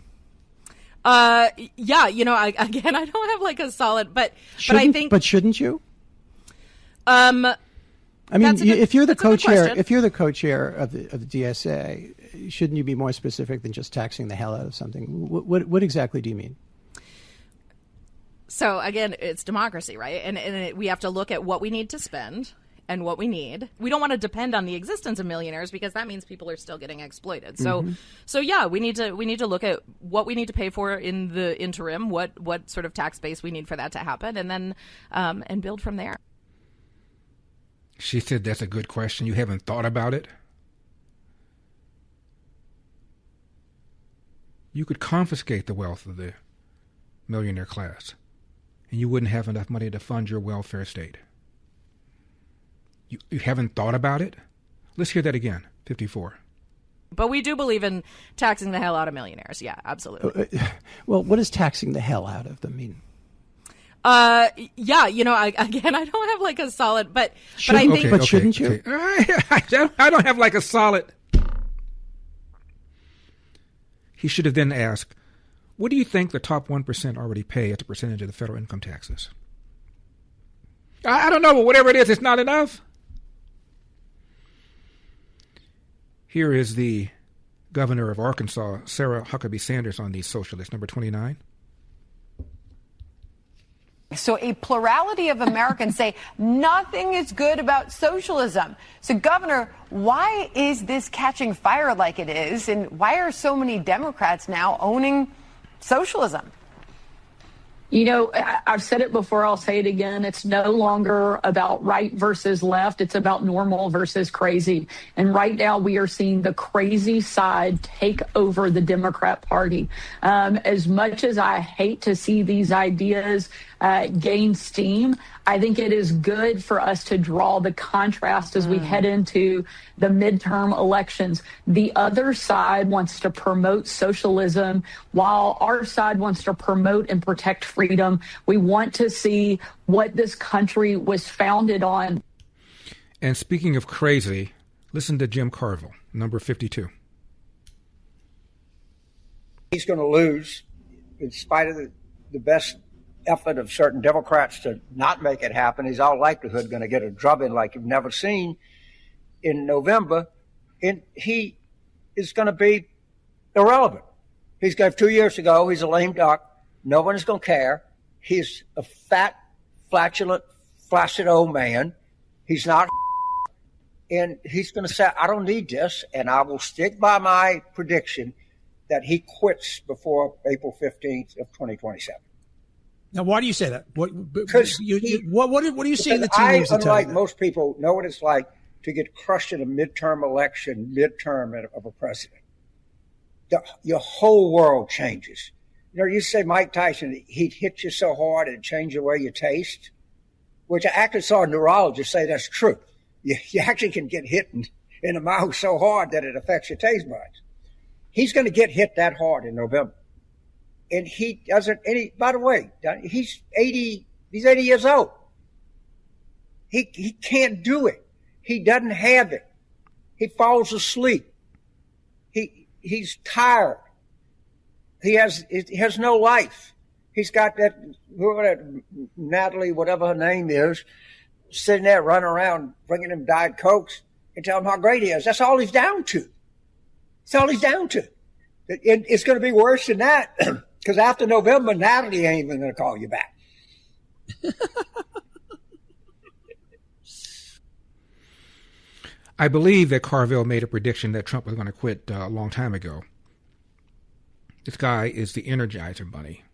Speaker 13: Yeah, I don't have like a solid, but I think.
Speaker 14: But shouldn't you?
Speaker 13: I
Speaker 14: mean, if you're the co-chair, of the DSA, shouldn't you be more specific than just taxing the hell out of something? What exactly do you mean?
Speaker 13: So again, it's democracy, right? And we have to look at what we need to spend and what we need. We don't want to depend on the existence of millionaires because that means people are still getting exploited. So, so yeah, we need to look at what we need to pay for in the interim, what sort of tax base we need for that to happen, and then and build from there.
Speaker 2: She said that's a good question. You haven't thought about it? You could confiscate the wealth of the millionaire class, and you wouldn't have enough money to fund your welfare state. You haven't thought about it? Let's hear that again. 54.
Speaker 13: But we do believe in taxing the hell out of millionaires. Yeah, absolutely.
Speaker 14: Well, what does taxing the hell out of them mean?
Speaker 13: Yeah, I don't have like a solid, but I think.
Speaker 14: But shouldn't you?
Speaker 2: I don't have like a solid. He should have then asked, what do you think the top 1% already pay as a percentage of the federal income taxes? I don't know, but whatever it is, it's not enough. Here is the governor of Arkansas, Sarah Huckabee Sanders, on these socialists. Number 29.
Speaker 15: So a plurality of Americans say nothing is good about socialism. So, Governor, why is this catching fire like it is? And why are so many Democrats now owning socialism?
Speaker 16: I've said it before, I'll say it again. It's no longer about right versus left. It's about normal versus crazy. And right now we are seeing the crazy side take over the Democrat Party. As much as I hate to see these ideas gain steam, I think it is good for us to draw the contrast as we head into the midterm elections. The other side wants to promote socialism while our side wants to promote and protect freedom. We want to see what this country was founded on.
Speaker 2: And speaking of crazy, listen to Jim Carville, number 52.
Speaker 17: He's going to lose in spite of the best effort of certain Democrats to not make it happen. He's all likelihood going to get a drubbing like you've never seen in November, and he is going to be irrelevant. He's got 2 years ago. He's a lame duck. No one is going to care. He's a fat, flatulent, flaccid old man. He's not, and he's going to say, I don't need this, and I will stick by my prediction that he quits before April 15th of 2027.
Speaker 18: Now, why do you say that? What do you see in the tea leaves?
Speaker 17: Unlike most people, know what it's like to get crushed in a midterm election, of a president. Your whole world changes. You say Mike Tyson, he'd hit you so hard and change the way you taste, which I actually saw a neurologist say that's true. You actually can get hit in the mouth so hard that it affects your taste buds. He's going to get hit that hard in November. And he doesn't, by the way, he's 80 years old. He can't do it. He doesn't have it. He falls asleep. He's tired. He has no life. He's got that Natalie, whatever her name is, sitting there running around bringing him Diet Cokes and telling him how great he is. That's all he's down to. That's all he's down to. It's going to be worse than that. Because after November, Natalie ain't even going to call you back.
Speaker 2: I believe that Carville made a prediction that Trump was going to quit a long time ago. This guy is the Energizer Bunny.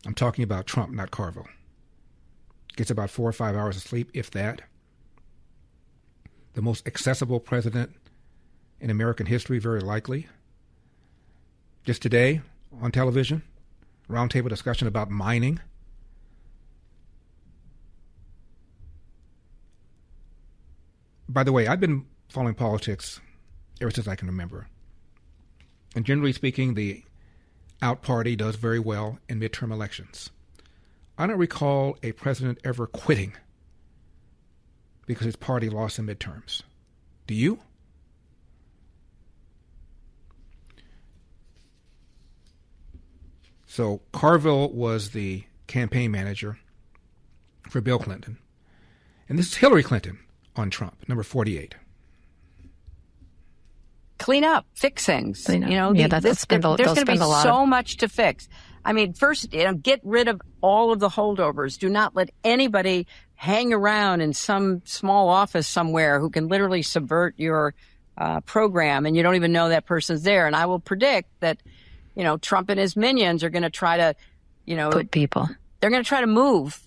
Speaker 2: I'm talking about Trump, not Carville. Gets about 4 or 5 hours of sleep, if that. The most accessible president in American history, very likely. Just today, on television, roundtable discussion about mining. By the way, I've been following politics ever since I can remember. And generally speaking, the out party does very well in midterm elections. I don't recall a president ever quitting because his party lost in midterms. Do you? So Carville was the campaign manager for Bill Clinton. And this is Hillary Clinton on Trump, number 48.
Speaker 1: Clean up, fix things.
Speaker 5: Clean up.
Speaker 1: You know,
Speaker 5: yeah,
Speaker 1: there's going to be so much to fix. I mean, first, get rid of all of the holdovers. Do not let anybody hang around in some small office somewhere who can literally subvert your program, and you don't even know that person's there. And I will predict that, Trump and his minions are going to try to,
Speaker 5: put people.
Speaker 1: They're going to try to move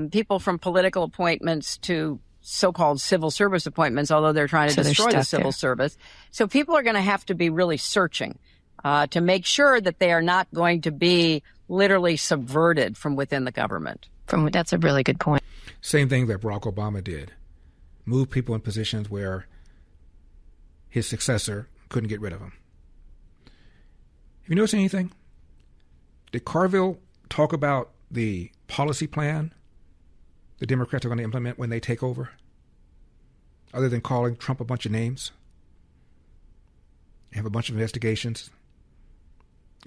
Speaker 1: people from political appointments to so-called civil service appointments, although they're trying to destroy the civil service. So people are going to have to be really searching to make sure that they are not going to be literally subverted from within the government.
Speaker 5: That's a really good point.
Speaker 2: Same thing that Barack Obama did. Move people in positions where his successor couldn't get rid of him. Have you noticed anything? Did Carville talk about the policy plan the Democrats are going to implement when they take over, other than calling Trump a bunch of names, have a bunch of investigations,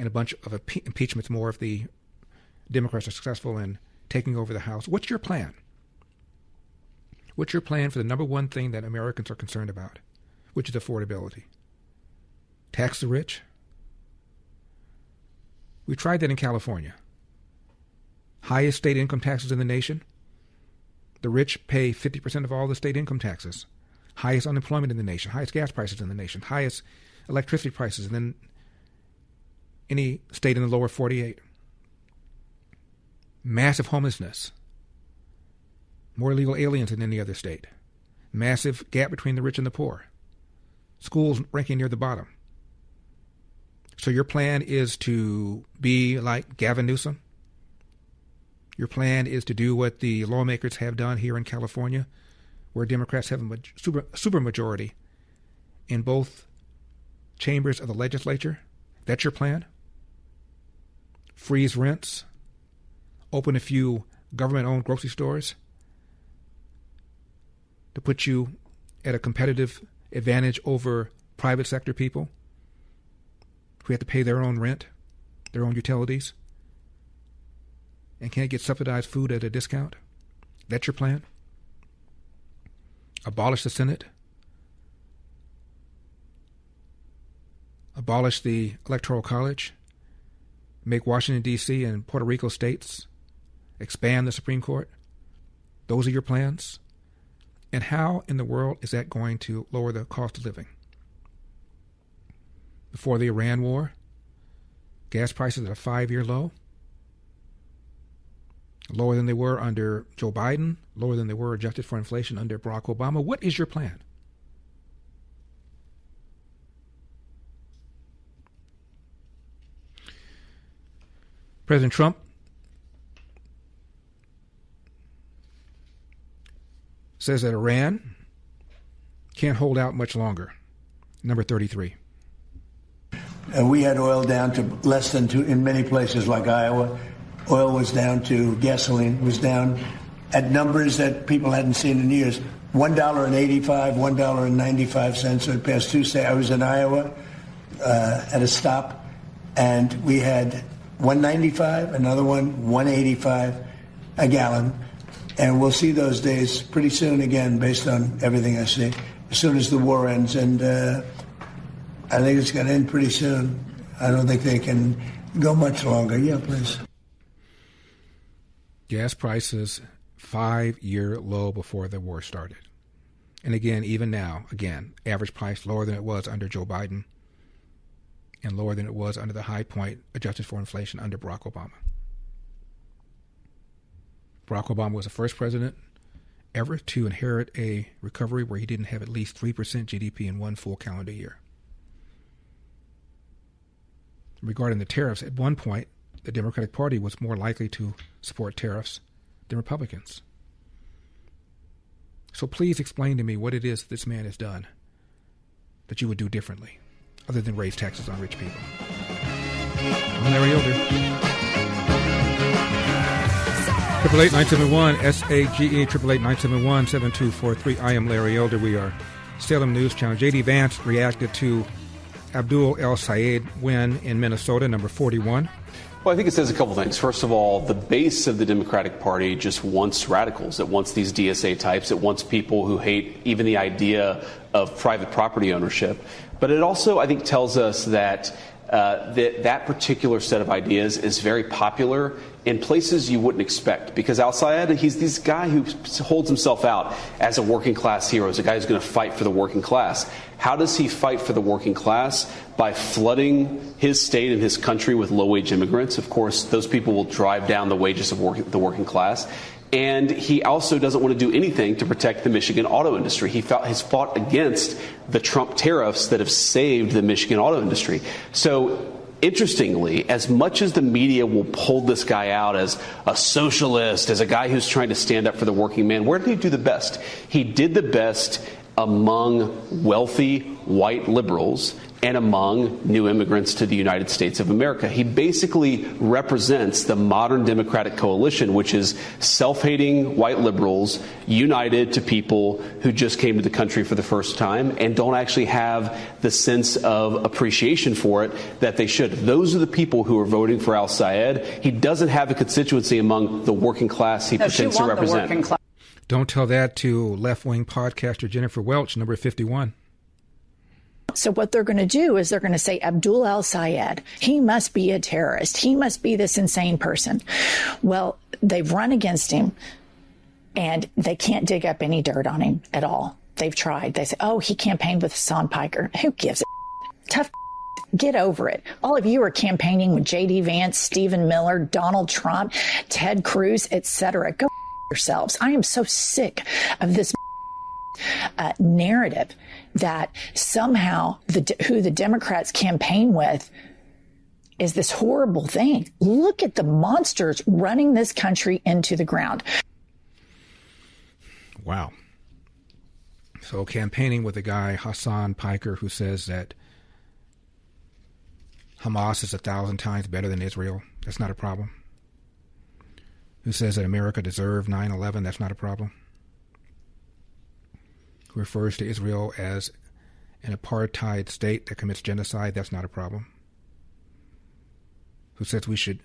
Speaker 2: and a bunch of impeachments more if the Democrats are successful in taking over the House? What's your plan? What's your plan for the number one thing that Americans are concerned about, which is affordability? Tax the rich? We tried that in California. Highest state income taxes in the nation. The rich pay 50% of all the state income taxes. Highest unemployment in the nation. Highest gas prices in the nation. Highest electricity prices than any state in the lower 48. Massive homelessness. More illegal aliens than any other state. Massive gap between the rich and the poor. Schools ranking near the bottom. So your plan is to be like Gavin Newsom? Your plan is to do what the lawmakers have done here in California, where Democrats have a super majority in both chambers of the legislature? That's your plan? Freeze rents? Open a few government-owned grocery stores to put you at a competitive advantage over private sector people who have to pay their own rent, their own utilities, and can't get subsidized food at a discount? That's your plan? Abolish the Senate? Abolish the Electoral College? Make Washington, D.C. and Puerto Rico states? Expand the Supreme Court? Those are your plans? And how in the world is that going to lower the cost of living? Before the Iran war, gas prices at a 5-year low, lower than they were under Joe Biden, lower than they were adjusted for inflation under Barack Obama. What is your plan? President Trump says that Iran can't hold out much longer. Number 33.
Speaker 24: We had oil down to less than $2 in many places like Iowa. Oil was down to, gasoline was down at numbers that people hadn't seen in years. $1.85, $1.95 for the past Tuesday. I was in Iowa at a stop, and we had $1.95, another one, $1.85 a gallon. And we'll see those days pretty soon again, based on everything I see, as soon as the war ends. And I think it's going to end pretty soon. I don't think they can go much longer. Yeah, please.
Speaker 2: Gas prices, 5-year low before the war started. And again, even now, average price lower than it was under Joe Biden and lower than it was under the high point adjusted for inflation under Barack Obama. Barack Obama was the first president ever to inherit a recovery where he didn't have at least 3% GDP in one full calendar year. Regarding the tariffs, at one point, the Democratic Party was more likely to support tariffs than Republicans. So please explain to me what it is this man has done that you would do differently, other than raise taxes on rich people. I'm Larry Elder. 888-971-SAGE, 888-971-7243. I am Larry Elder. We are Salem News Channel. J.D. Vance reacted to Abdul El-Sayed win in Minnesota, number 41.
Speaker 6: Well, I think it says a couple things. First of all, the base of the Democratic Party just wants radicals. It wants these DSA types. It wants people who hate even the idea of private property ownership. But it also, I think, tells us that that particular set of ideas is very popular in places you wouldn't expect. Because Al-Sayed, he's this guy who holds himself out as a working class hero, as a guy who's going to fight for the working class. How does he fight for the working class? By flooding his state and his country with low-wage immigrants. Of course, those people will drive down the wages of the working class. And he also doesn't want to do anything to protect the Michigan auto industry. He has fought against the Trump tariffs that have saved the Michigan auto industry. So, interestingly, as much as the media will pull this guy out as a socialist, as a guy who's trying to stand up for the working man, where did he do the best? He did the best among wealthy white liberals and among new immigrants to the United States of America. He basically represents the modern Democratic coalition, which is self-hating white liberals united to people who just came to the country for the first time and don't actually have the sense of appreciation for it that they should. Those are the people who are voting for Al-Sayed. He doesn't have a constituency among the working class he pretends to represent.
Speaker 2: Don't tell that to left-wing podcaster Jennifer Welch, number 51.
Speaker 8: So what they're going to do is they're going to say, Abdul Al-Sayed, he must be a terrorist. He must be this insane person. Well, they've run against him, and they can't dig up any dirt on him at all. They've tried. They say, oh, he campaigned with Hassan Piker. Who gives a tough? Get over it. All of you are campaigning with J.D. Vance, Stephen Miller, Donald Trump, Ted Cruz, etc. Go yourselves. I am so sick of this narrative that somehow who the Democrats campaign with is this horrible thing. Look at the monsters running this country into the ground.
Speaker 2: Wow. So campaigning with a guy, Hassan Piker, who says that Hamas is 1,000 times better than Israel, that's not a problem. Who says that America deserved 9/11, that's not a problem. Who refers to Israel as an apartheid state that commits genocide, that's not a problem. Who says we should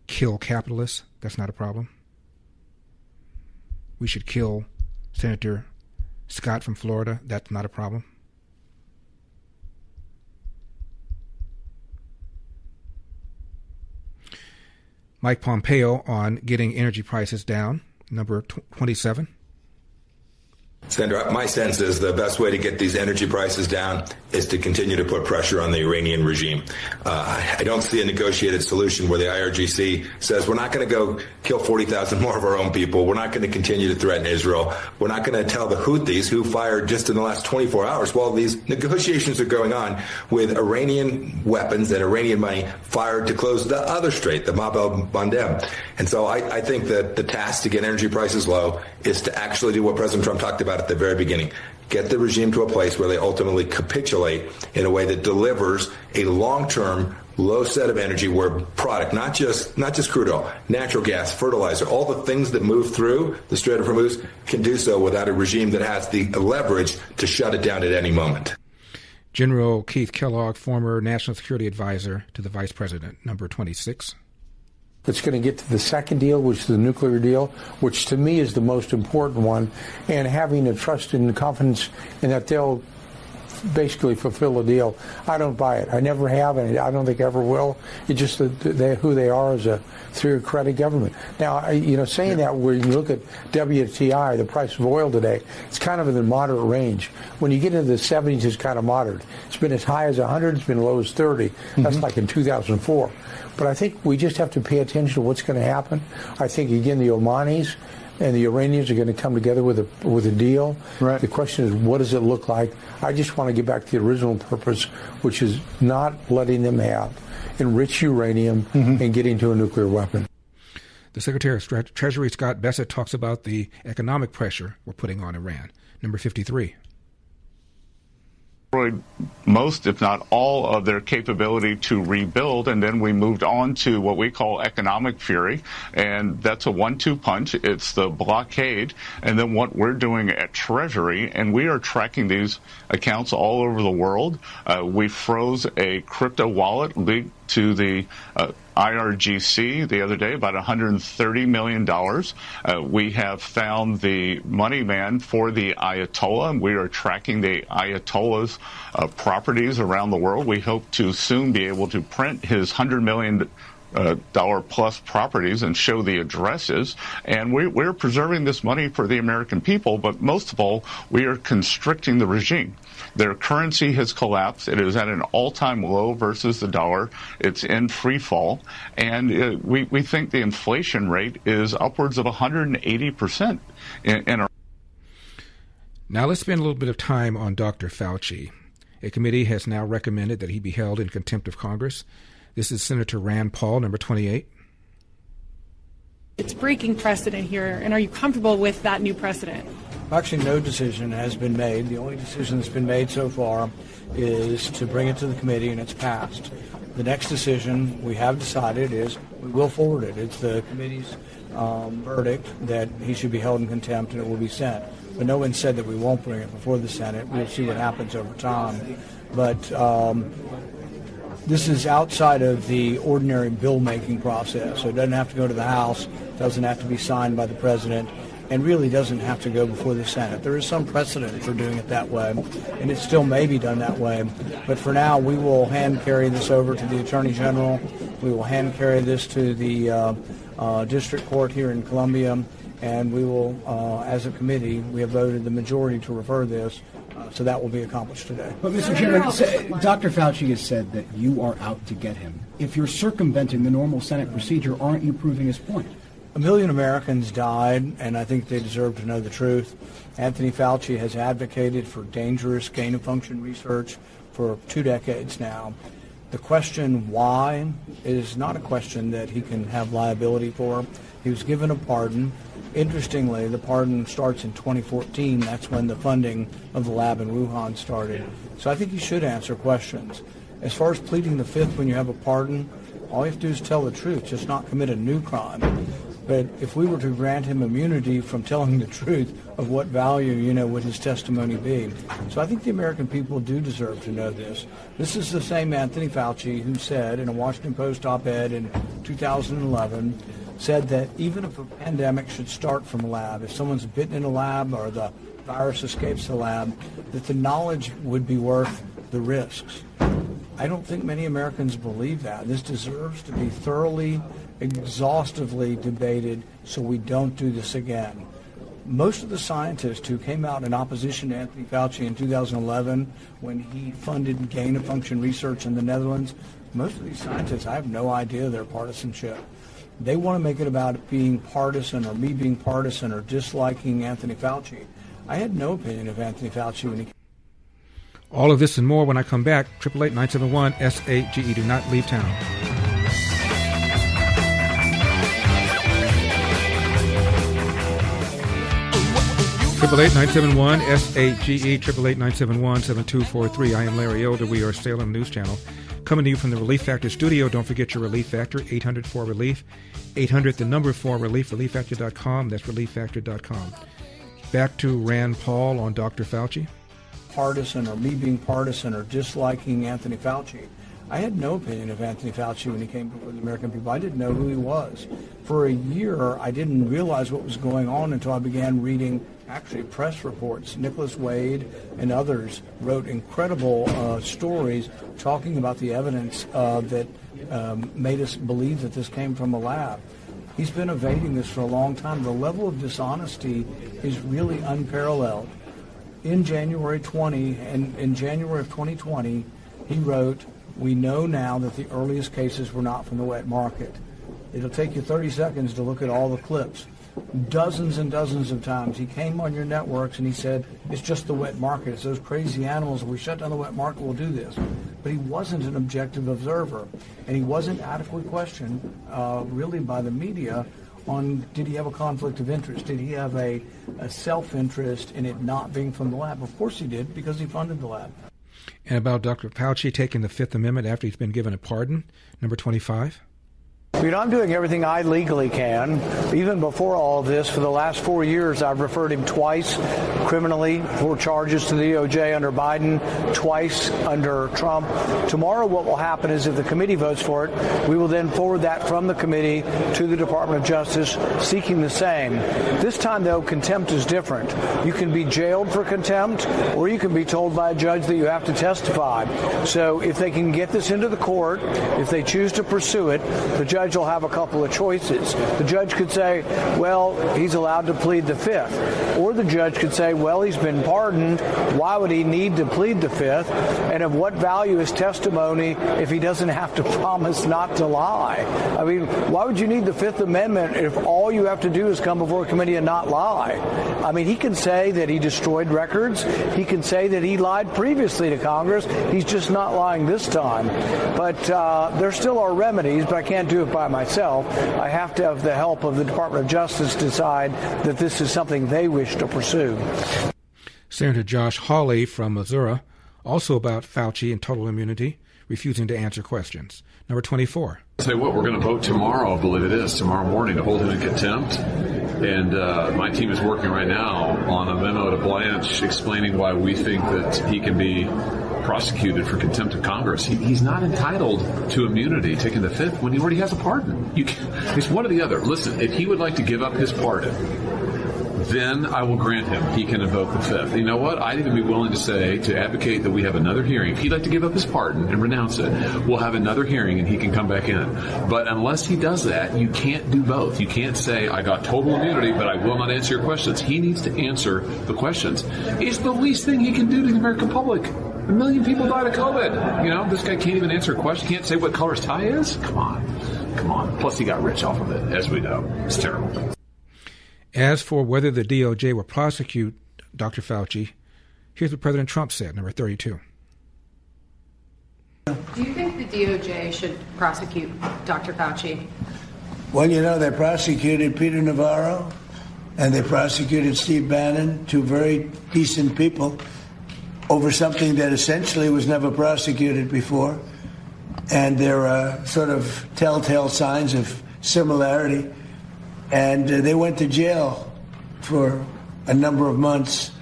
Speaker 2: kill capitalists, that's not a problem. We should kill Senator Scott from Florida, that's not a problem. Mike Pompeo on getting energy prices down, number 27.
Speaker 19: Senator, my sense is the best way to get these energy prices down is to continue to put pressure on the Iranian regime. I don't see a negotiated solution where the IRGC says we're not going to go kill 40,000 more of our own people. We're not going to continue to threaten Israel. We're not going to tell the Houthis, who fired just in the last 24 hours, while these negotiations are going on, with Iranian weapons and Iranian money fired to close the other strait, the Bab el-Mandeb. And so I think that the task to get energy prices low is to actually do what President Trump talked about at the very beginning. Get the regime to a place where they ultimately capitulate in a way that delivers a long-term low set of energy where product, not just crude oil, natural gas, fertilizer, all the things that move through the Strait of Hormuz can do so without a regime that has the leverage to shut it down at any moment.
Speaker 2: General Keith Kellogg, former National Security Advisor to the Vice President, number 26.
Speaker 20: It's going to get to the second deal, which is the nuclear deal, which to me is the most important one, and having a trust and confidence in that they'll basically fulfill a deal. I don't buy it. I never have, and I don't think ever will. It's just who they are as a theocratic government. Now, saying that, when you look at WTI, the price of oil today, it's kind of in the moderate range. When you get into the 70s, it's kind of moderate. It's been as high as 100. It's been as low as 30. That's like in 2004. But I think we just have to pay attention to what's going to happen. I think, again, the Omanis and the Iranians are going to come together with a deal. Right. The question is, what does it look like? I just want to get back to the original purpose, which is not letting them have enriched uranium and getting to a nuclear weapon.
Speaker 2: The Secretary of Treasury, Scott Bessent, talks about the economic pressure we're putting on Iran. Number 53.
Speaker 7: Most, if not all, of their capability to rebuild, and then we moved on to what we call economic fury, and that's a 1-2 punch. It's the blockade, and then what we're doing at Treasury, and we are tracking these accounts all over the world. We froze a crypto wallet linked to the IRGC the other day, about $130 million. We have found the money man for the Ayatollah, and we are tracking the Ayatollah's properties around the world. We hope to soon be able to print his $100 million plus properties and show the addresses. And we're preserving this money for the American people, but most of all, we are constricting the regime. Their currency has collapsed. It is at an all-time low versus the dollar. It's in free fall. And we think the inflation rate is upwards of 180% in our...
Speaker 2: Now let's spend a little bit of time on Dr. Fauci. A committee has now recommended that he be held in contempt of Congress. This is Senator Rand Paul, number 28.
Speaker 21: It's breaking precedent here, and are you comfortable with that new precedent?
Speaker 22: Actually, no decision has been made. The only decision that's been made so far is to bring it to the committee, and it's passed. The next decision we have decided is we will forward it. It's the committee's verdict that he should be held in contempt, and it will be sent. But no one said that we won't bring it before the Senate. We'll see what happens over time. But this is outside of the ordinary bill-making process, so it doesn't have to go to the House, doesn't have to be signed by the President, and really doesn't have to go before the Senate. There is some precedent for doing it that way, and it still may be done that way. But for now, we will hand carry this over to the Attorney General. We will hand carry this to the District Court here in Columbia, and we will, as a committee, we have voted the majority to refer this. So that will be accomplished today.
Speaker 23: But, Mr. Chairman, Dr. Fauci has said that you are out to get him. If you're circumventing the normal Senate procedure, aren't you proving his point?
Speaker 22: 1 million Americans died, and I think they deserve to know the truth. Anthony Fauci has advocated for dangerous gain-of-function research for 2 decades now. The question why is not a question that he can have liability for. He was given a pardon. Interestingly, the pardon starts in 2014. That's when the funding of the lab in Wuhan started. So I think he should answer questions. As far as pleading the fifth when you have a pardon, all you have to do is tell the truth, just not commit a new crime. But if we were to grant him immunity from telling the truth, of what value, would his testimony be? So I think the American people do deserve to know this. This is the same Anthony Fauci who said in a Washington Post op-ed in 2011, said that even if a pandemic should start from a lab, if someone's bitten in a lab or the virus escapes the lab, that the knowledge would be worth the risks. I don't think many Americans believe that. This deserves to be thoroughly, exhaustively debated so we don't do this again. Most of the scientists who came out in opposition to Anthony Fauci in 2011 when he funded gain-of-function research in the Netherlands, most of these scientists, I have no idea their partisanship. They want to make it about being partisan or me being partisan or disliking Anthony Fauci. I had no opinion of Anthony Fauci when he...
Speaker 2: All of this and more when I come back. 888-971-SAGE. Do not leave town. Triple 8-971-SAGE, 888-971-7243. I am Larry Elder. We are Salem News Channel. Coming to you from the Relief Factor studio. Don't forget your Relief Factor, 800-4-RELIEF. 800, the number 4-RELIEF, relieffactor.com. That's relieffactor.com. Back to Rand Paul on Dr. Fauci.
Speaker 22: Partisan or me being partisan or disliking Anthony Fauci. I had no opinion of Anthony Fauci when he came before the American people. I didn't know who he was. For a year, I didn't realize what was going on until I began reading actually press reports. Nicholas Wade and others wrote incredible stories talking about the evidence that made us believe that this came from a lab. He's been evading this for a long time. The level of dishonesty is really unparalleled. In January 2020, he wrote, "We know now that the earliest cases were not from the wet market." It'll take you 30 seconds to look at all the clips. Dozens and dozens of times he came on your networks and he said, it's just the wet market. It's those crazy animals. If we shut down the wet market, we'll do this. But he wasn't an objective observer, and he wasn't adequately questioned really by the media on did he have a conflict of interest? Did he have a self-interest in it not being from the lab? Of course he did, because he funded the lab.
Speaker 2: And about Dr. Fauci taking the Fifth Amendment after he's been given a pardon, number 25.
Speaker 22: I'm doing everything I legally can. Even before all of this, for the last 4 years, I've referred him twice criminally for charges to the DOJ under Biden, twice under Trump. Tomorrow what will happen is if the committee votes for it, we will then forward that from the committee to the Department of Justice seeking the same. This time, though, contempt is different. You can be jailed for contempt, or you can be told by a judge that you have to testify. So if they can get this into the court, if they choose to pursue it, the judge will have a couple of choices. The judge could say, well, he's allowed to plead the Fifth. Or the judge could say, well, he's been pardoned. Why would he need to plead the Fifth? And of what value is testimony if he doesn't have to promise not to lie? I mean, why would you need the Fifth Amendment if all you have to do is come before a committee and not lie? I mean, he can say that he destroyed records. He can say that he lied previously to Congress. He's just not lying this time. But there still are remedies, but I can't do it by myself. I have to have the help of the Department of Justice decide that this is something they wish to pursue.
Speaker 2: Senator Josh Hawley from Missouri, also about Fauci and total immunity, refusing to answer questions. Number 24.
Speaker 9: I'll tell you what, we're going to vote tomorrow, I believe it is, tomorrow morning to hold him in contempt. And my team is working right now on a memo to Blanche explaining why we think that he can be prosecuted for contempt of Congress. He's not entitled to immunity, taking the Fifth, when he already has a pardon. It's one or the other. Listen, if he would like to give up his pardon, then I will grant him. He can invoke the Fifth. You know what? I'd even be willing to advocate that we have another hearing. If he'd like to give up his pardon and renounce it, we'll have another hearing and he can come back in. But unless he does that, you can't do both. You can't say, I got total immunity, but I will not answer your questions. He needs to answer the questions. It's the least thing he can do to the American public. 1 million people died of COVID. You know, this guy can't even answer a question. Can't say what color his tie is. Come on. Plus, he got rich off of it, as we know. It's terrible.
Speaker 2: As for whether the DOJ will prosecute Dr. Fauci, here's what President Trump said, number 32.
Speaker 10: Do you think the DOJ should prosecute Dr. Fauci?
Speaker 24: Well, you know, they prosecuted Peter Navarro and they prosecuted Steve Bannon, two very decent people, over something that essentially was never prosecuted before. And there are sort of telltale signs of similarity. And they went to jail for a number of months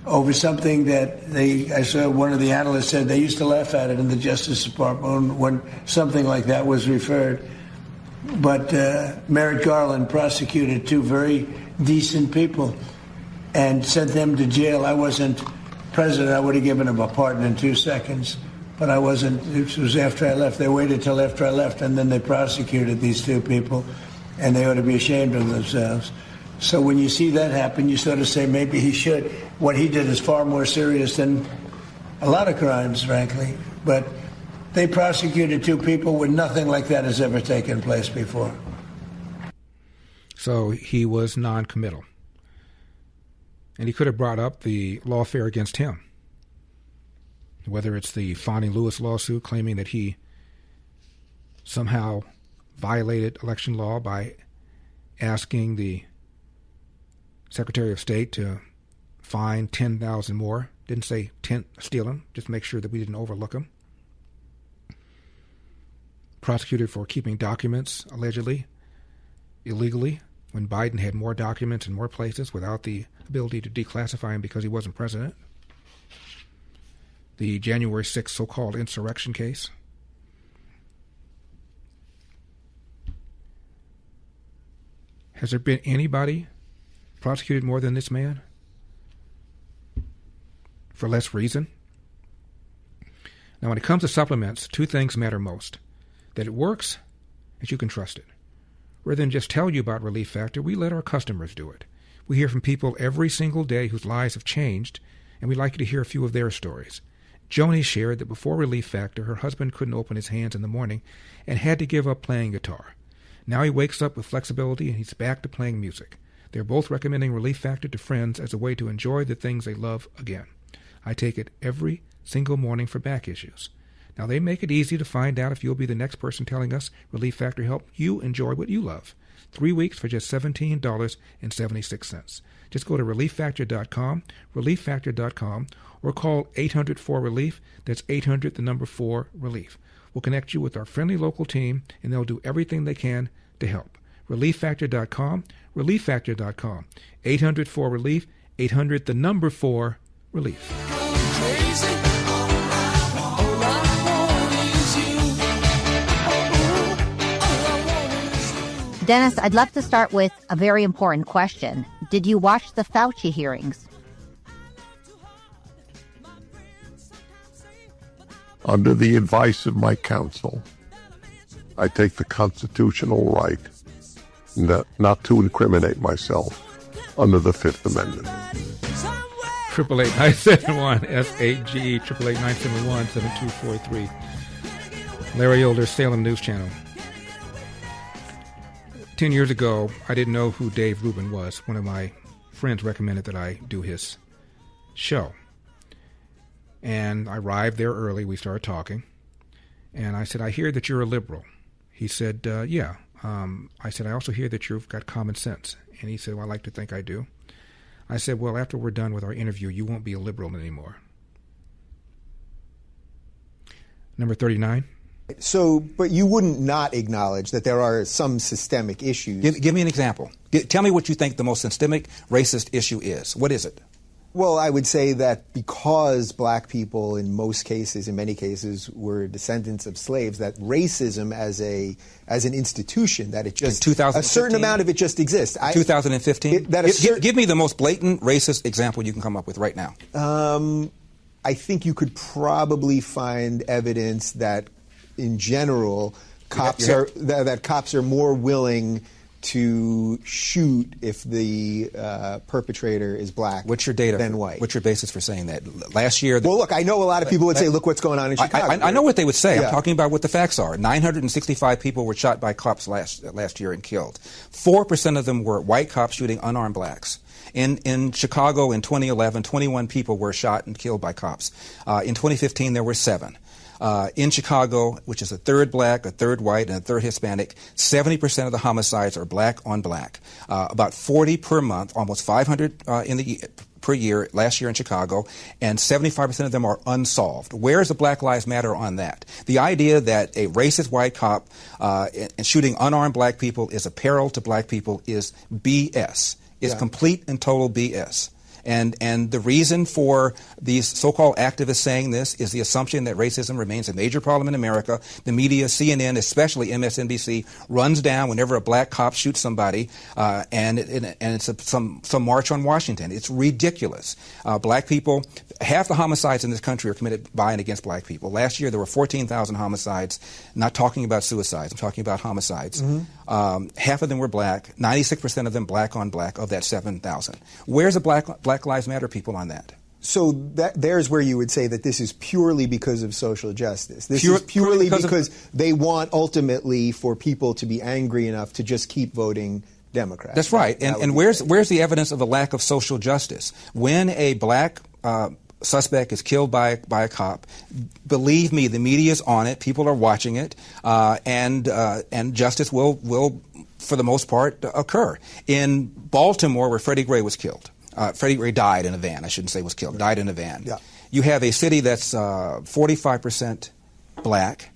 Speaker 24: over something that I saw one of the analysts said they used to laugh at it in the Justice Department when something like that was referred. But Merrick Garland prosecuted two very decent people and sent them to jail. I wasn't president. I would have given him a pardon in 2 seconds. But I wasn't. It was after I left. They waited till after I left, and then they prosecuted these two people. And they ought to be ashamed of themselves. So when you see that happen, you sort of say maybe he should. What he did is far more serious than a lot of crimes, frankly. But they prosecuted two people when nothing like that has ever taken place before.
Speaker 2: So he was non-committal. And he could have brought up the lawfare against him, whether it's the Fani Lewis lawsuit claiming that he somehow violated election law by asking the Secretary of State to fine 10,000 more. Didn't say steal them, just make sure that we didn't overlook them. Prosecuted for keeping documents, allegedly, illegally, when Biden had more documents in more places without the ability to declassify them because he wasn't president. The January 6th so-called insurrection case. Has there been anybody prosecuted more than this man? for less reason? Now, when it comes to supplements, two things matter most: that it works and you can trust it. Rather than just tell you about Relief Factor, we let our customers do it. We hear from people every single day whose lives have changed, and we'd like you to hear a few of their stories. Joni shared that before Relief Factor, her husband couldn't open his hands in the morning and had to give up playing guitar. Now he wakes up with flexibility and he's back to playing music. They're both recommending Relief Factor to friends as a way to enjoy the things they love again. I take it every single morning for back issues. Now, they make it easy to find out if you'll be the next person telling us Relief Factor helped you enjoy what you love. 3 weeks for just $17.76. Just go to ReliefFactor.com, ReliefFactor.com, or call 800-4-RELIEF. That's 800-4-RELIEF. We'll connect you with our friendly local team, and they'll do everything they can to help. ReliefFactor.com, ReliefFactor.com. 800-4-RELIEF, 800-4-RELIEF.
Speaker 3: Dennis, I'd love to start with a very important question. Did you watch the Fauci hearings?
Speaker 4: Under the advice of my counsel, I take the constitutional right not to incriminate myself under the Fifth Amendment.
Speaker 2: 888-971-SAGE, 888-971-7243. Larry Elder, Salem News Channel. 10 years ago, I didn't know who Dave Rubin was. One of my friends recommended that I do his show. And I arrived there early. We started talking. And I said, I hear that you're a liberal. He said, yeah. I said, I also hear that you've got common sense. And he said, well, I like to think I do. I said, well, after we're done with our interview, you won't be a liberal anymore. Number 39.
Speaker 11: So, but you wouldn't not acknowledge that there are some systemic issues.
Speaker 12: Give me an example. Tell me what you think the most systemic racist issue is. What is it?
Speaker 11: Well, I would say that because black people in many cases, were descendants of slaves, that racism as an institution, that it just, a certain amount of it just exists.
Speaker 12: 2015? Give me the most blatant racist example you can come up with right now.
Speaker 11: I think you could probably find evidence that in general, cops are more willing to shoot if the perpetrator is black than white.
Speaker 12: What's your basis for saying that? Last year...
Speaker 11: Well, look, I know a lot of people would say, look what's going on in Chicago.
Speaker 12: I know what they would say. Yeah. I'm talking about what the facts are. 965 people were shot by cops last year and killed. 4% of them were white cops shooting unarmed blacks. In Chicago in 2011, 21 people were shot and killed by cops. In 2015, there were 7. In Chicago, which is a third black, a third white, and a third Hispanic, 70% of the homicides are black on black. About 40 per month, almost 500 per year last year in Chicago, and 75% of them are unsolved. Where's the Black Lives Matter on that? The idea that a racist white cop shooting unarmed black people is a peril to black people is BS. It's complete and total BS. And the reason for these so-called activists saying this is the assumption that racism remains a major problem in America. The media, CNN, especially MSNBC, runs down whenever a black cop shoots somebody, and it's some march on Washington. It's ridiculous. Black people, half the homicides in this country are committed by and against black people. Last year there were 14,000 homicides. Not talking about suicides. I'm talking about homicides. Mm-hmm. Half of them were black. 96% of them black on black of that 7,000. Where's the Black Lives Matter people on that?
Speaker 11: So there's where you would say that this is purely because of social justice. This is purely because they want ultimately for people to be angry enough to just keep voting Democrat.
Speaker 12: That's right. And where's the evidence of a lack of social justice? When a black suspect is killed by a cop, believe me, the media is on it. People are watching it, and justice will, for the most part, occur. In Baltimore, where Freddie Gray was killed. Freddie Gray died in a van. I shouldn't say was killed. Died in a van. Yeah. You have a city that's 45% black.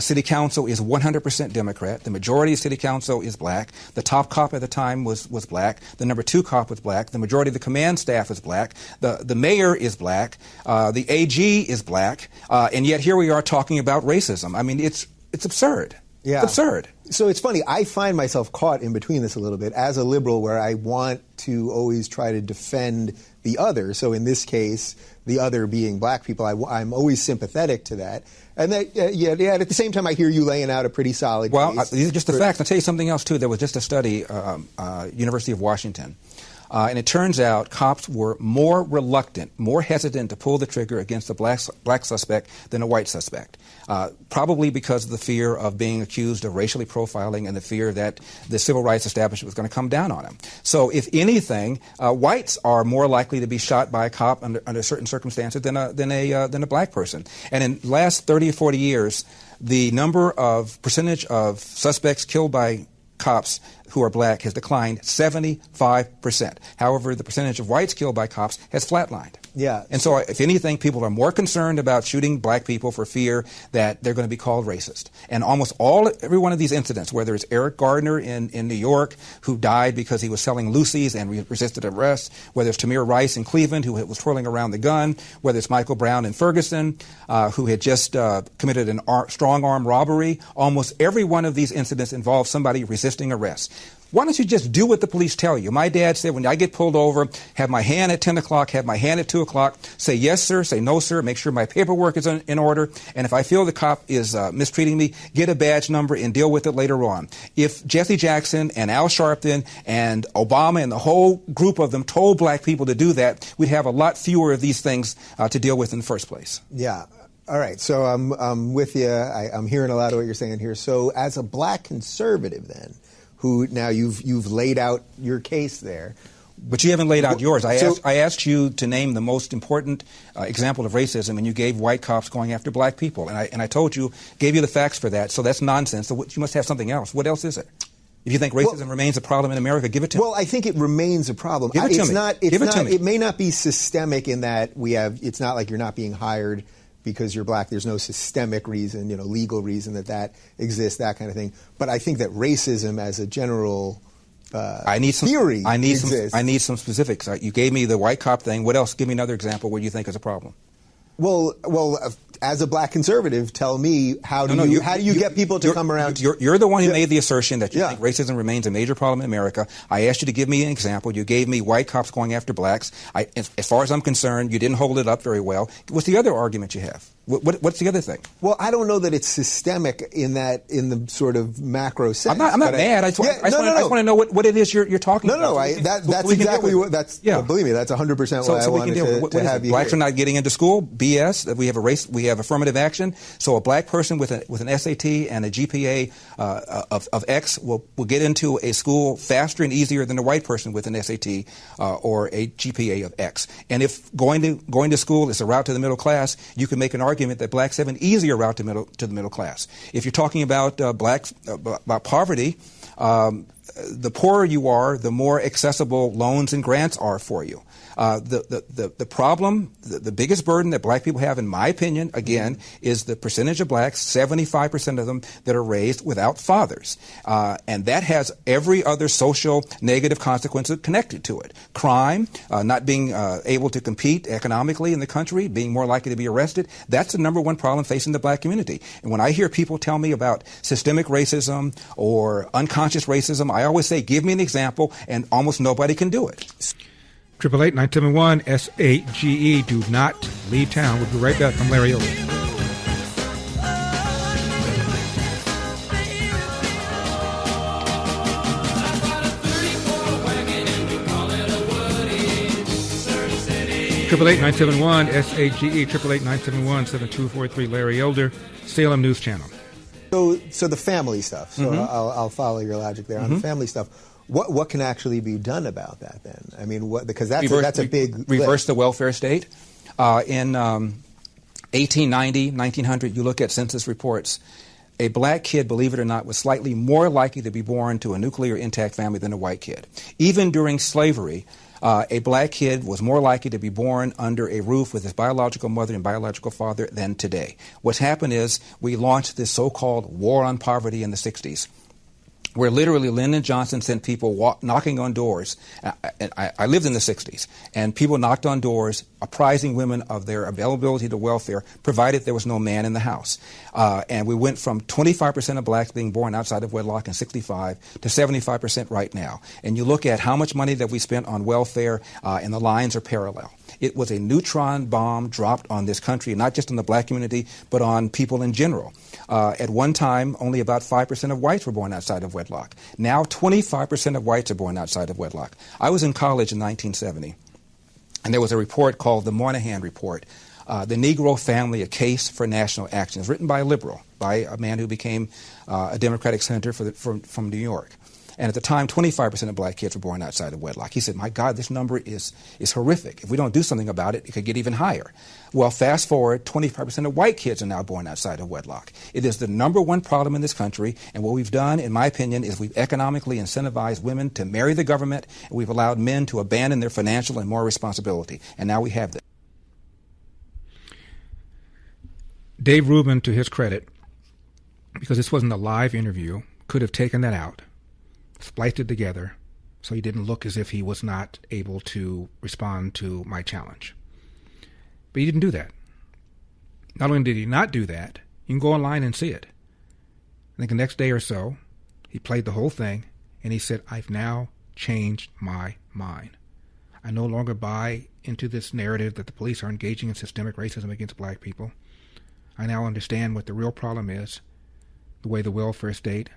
Speaker 12: City council is 100% Democrat. The majority of city council is black. The top cop at the time was black. The number 2 cop was black. The majority of the command staff is black. The mayor is black. The AG is black. And yet here we are talking about racism. I mean, it's absurd. Yeah. It's absurd.
Speaker 11: So it's funny. I find myself caught in between this a little bit as a liberal, where I want to always try to defend the other. So in this case, the other being black people, I'm always sympathetic to that. And that, at the same time, I hear you laying out a pretty solid case.
Speaker 12: These are just the facts. I'll tell you something else, too. There was just a study, University of Washington. And it turns out cops were more reluctant, more hesitant to pull the trigger against a black suspect than a white suspect, probably because of the fear of being accused of racially profiling and the fear that the civil rights establishment was going to come down on them. So if anything, whites are more likely to be shot by a cop under certain circumstances than a black person. And in the last 30 or 40 years, the percentage of suspects killed by cops who are black has declined 75%. However, the percentage of whites killed by cops has flatlined.
Speaker 11: Yeah.
Speaker 12: And so, if anything, people are more concerned about shooting black people for fear that they're going to be called racist. And almost every one of these incidents, whether it's Eric Gardner in New York, who died because he was selling Lucy's and resisted arrest, whether it's Tamir Rice in Cleveland, who was twirling around the gun, whether it's Michael Brown in Ferguson, who had just committed a strong-arm robbery, almost every one of these incidents involved somebody resisting arrest. Why don't you just do what the police tell you? My dad said when I get pulled over, have my hand at 10 o'clock, have my hand at 2 o'clock, say yes, sir, say no, sir, make sure my paperwork is in order, and if I feel the cop is mistreating me, get a badge number and deal with it later on. If Jesse Jackson and Al Sharpton and Obama and the whole group of them told black people to do that, we'd have a lot fewer of these things to deal with in the first place.
Speaker 11: Yeah. All right. So I'm with you. I'm hearing a lot of what you're saying here. So as a black conservative then, who now you've laid out your case there.
Speaker 12: But you haven't laid out yours. I asked you to name the most important example of racism, and you gave white cops going after black people. And I told you, gave you the facts for that, so that's nonsense. So you must have something else. What else is it? If you think racism remains a problem in America, give it to me.
Speaker 11: Well, I think it remains a problem.
Speaker 12: Give it to me.
Speaker 11: It may not be systemic in that it's not like you're not being hired because you're black. There's no systemic reason, legal reason that exists, that kind of thing. But I think that racism as a general theory exists.
Speaker 12: I need some specifics. You gave me the white cop thing. What else? Give me another example where you think is a problem.
Speaker 11: Well, as a black conservative, tell me how do you get people to come around?
Speaker 12: You're the one who made the assertion that you think racism remains a major problem in America. I asked you to give me an example. You gave me white cops going after blacks. As far as I'm concerned, you didn't hold it up very well. What's the other argument you have? What's the other thing?
Speaker 11: Well, I don't know that it's systemic in the sort of macro sense.
Speaker 12: I'm not mad. I just want to know what it is you're talking about.
Speaker 11: That's exactly what. Believe me, that's 100% why I wanted to have you.
Speaker 12: Blacks are not getting into school. BS. We have affirmative action. So a black person with an SAT and a GPA of X will get into a school faster and easier than a white person with an SAT or a GPA of X. And if going to school is a route to the middle class, you can make an argument that blacks have an easier route to the middle class. If you're talking about about poverty, the poorer you are, the more accessible loans and grants are for you. The problem, the biggest burden that black people have, in my opinion, again, is the percentage of blacks, 75% of them, that are raised without fathers. And that has every other social negative consequence connected to it. Crime, not being able to compete economically in the country, being more likely to be arrested, that's the number one problem facing the black community. And when I hear people tell me about systemic racism or unconscious racism, I always say, give me an example, and almost nobody can do it.
Speaker 2: 888-971-SAGE. Do not leave town. We'll be right back. I'm Larry Oley. Triple 8-971-SAGE. 888-971-7243. Larry Elder, Salem News Channel.
Speaker 11: So the family stuff. So I'll follow your logic there on the family stuff. What can actually be done about that then? I mean, because that's a big
Speaker 12: reverse the welfare state. In 1890, 1900, you look at census reports. A black kid, believe it or not, was slightly more likely to be born to a nuclear intact family than a white kid. Even during slavery, a black kid was more likely to be born under a roof with his biological mother and biological father than today. What's happened is we launched this so-called war on poverty in the 60s. where literally Lyndon Johnson sent people knocking on doors. I lived in the 60s, and people knocked on doors apprising women of their availability to welfare, provided there was no man in the house. And we went from 25% of blacks being born outside of wedlock in 65 to 75% right now. And you look at how much money that we spent on welfare, and the lines are parallel. It was a neutron bomb dropped on this country, not just on the black community, but on people in general. At one time, only about 5% of whites were born outside of wedlock. Now, 25% of whites are born outside of wedlock. I was in college in 1970, and there was a report called the Moynihan Report, The Negro Family, A Case for National Action. It was written by a liberal, by a man who became a Democratic senator from New York. And at the time, 25% of black kids were born outside of wedlock. He said, my God, this number is horrific. If we don't do something about it, it could get even higher. Well, fast forward, 25% of white kids are now born outside of wedlock. It is the number one problem in this country, and what we've done, in my opinion, is we've economically incentivized women to marry the government, and we've allowed men to abandon their financial and moral responsibility. And now we have this.
Speaker 2: Dave Rubin, to his credit, because this wasn't a live interview, could have taken that out, spliced it together so he didn't look as if he was not able to respond to my challenge. But he didn't do that. Not only did he not do that, you can go online and see it. I think the next day or so, he played the whole thing, and he said, I've now changed my mind. I no longer buy into this narrative that the police are engaging in systemic racism against black people. I now understand what the real problem is, the way the welfare state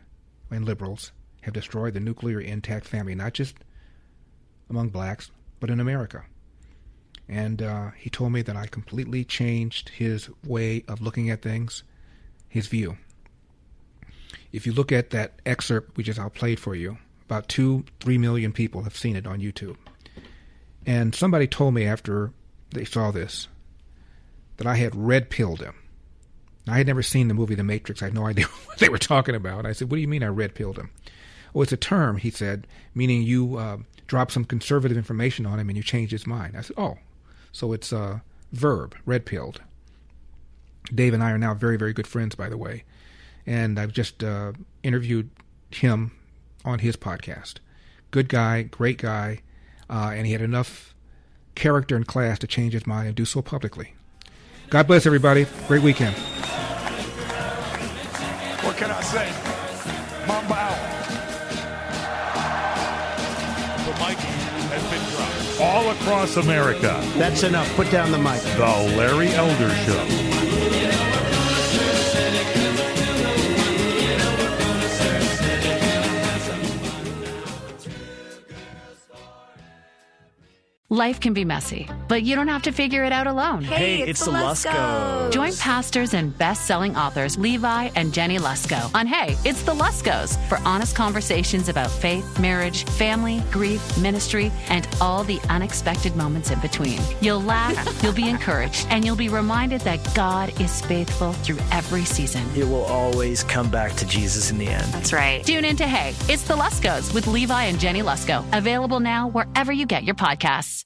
Speaker 2: and liberals have destroyed the nuclear intact family, not just among blacks, but in America. And he told me that I completely changed his way of looking at things, his view. If you look at that excerpt I'll play for you, about 2-3 million people have seen it on YouTube. And somebody told me after they saw this that I had red-pilled him. I had never seen the movie The Matrix. I had no idea what they were talking about. I said, what do you mean I red-pilled him? Oh, it's a term, he said, meaning you dropped some conservative information on him and you changed his mind. I said, oh, so it's a verb, red-pilled. Dave and I are now very, very good friends, by the way. And I've just interviewed him on his podcast. Good guy, great guy, and he had enough character and class to change his mind and do so publicly. God bless everybody. Great weekend.
Speaker 13: What can I say? Mamba out. The mic has been dropped all across America.
Speaker 14: That's enough. Put down the mic.
Speaker 13: The Larry Elder Show.
Speaker 15: Life can be messy, but you don't have to figure it out alone.
Speaker 16: Hey, it's the Luskos.
Speaker 15: Join pastors and best-selling authors Levi and Jenny Lusko on Hey, It's the Luskos for honest conversations about faith, marriage, family, grief, ministry, and all the unexpected moments in between. You'll laugh, you'll be encouraged, and you'll be reminded that God is faithful through every season.
Speaker 16: It will always come back to Jesus in the end.
Speaker 15: That's right. Tune in to Hey, It's the Luskos with Levi and Jenny Lusko. Available now wherever you get your podcasts.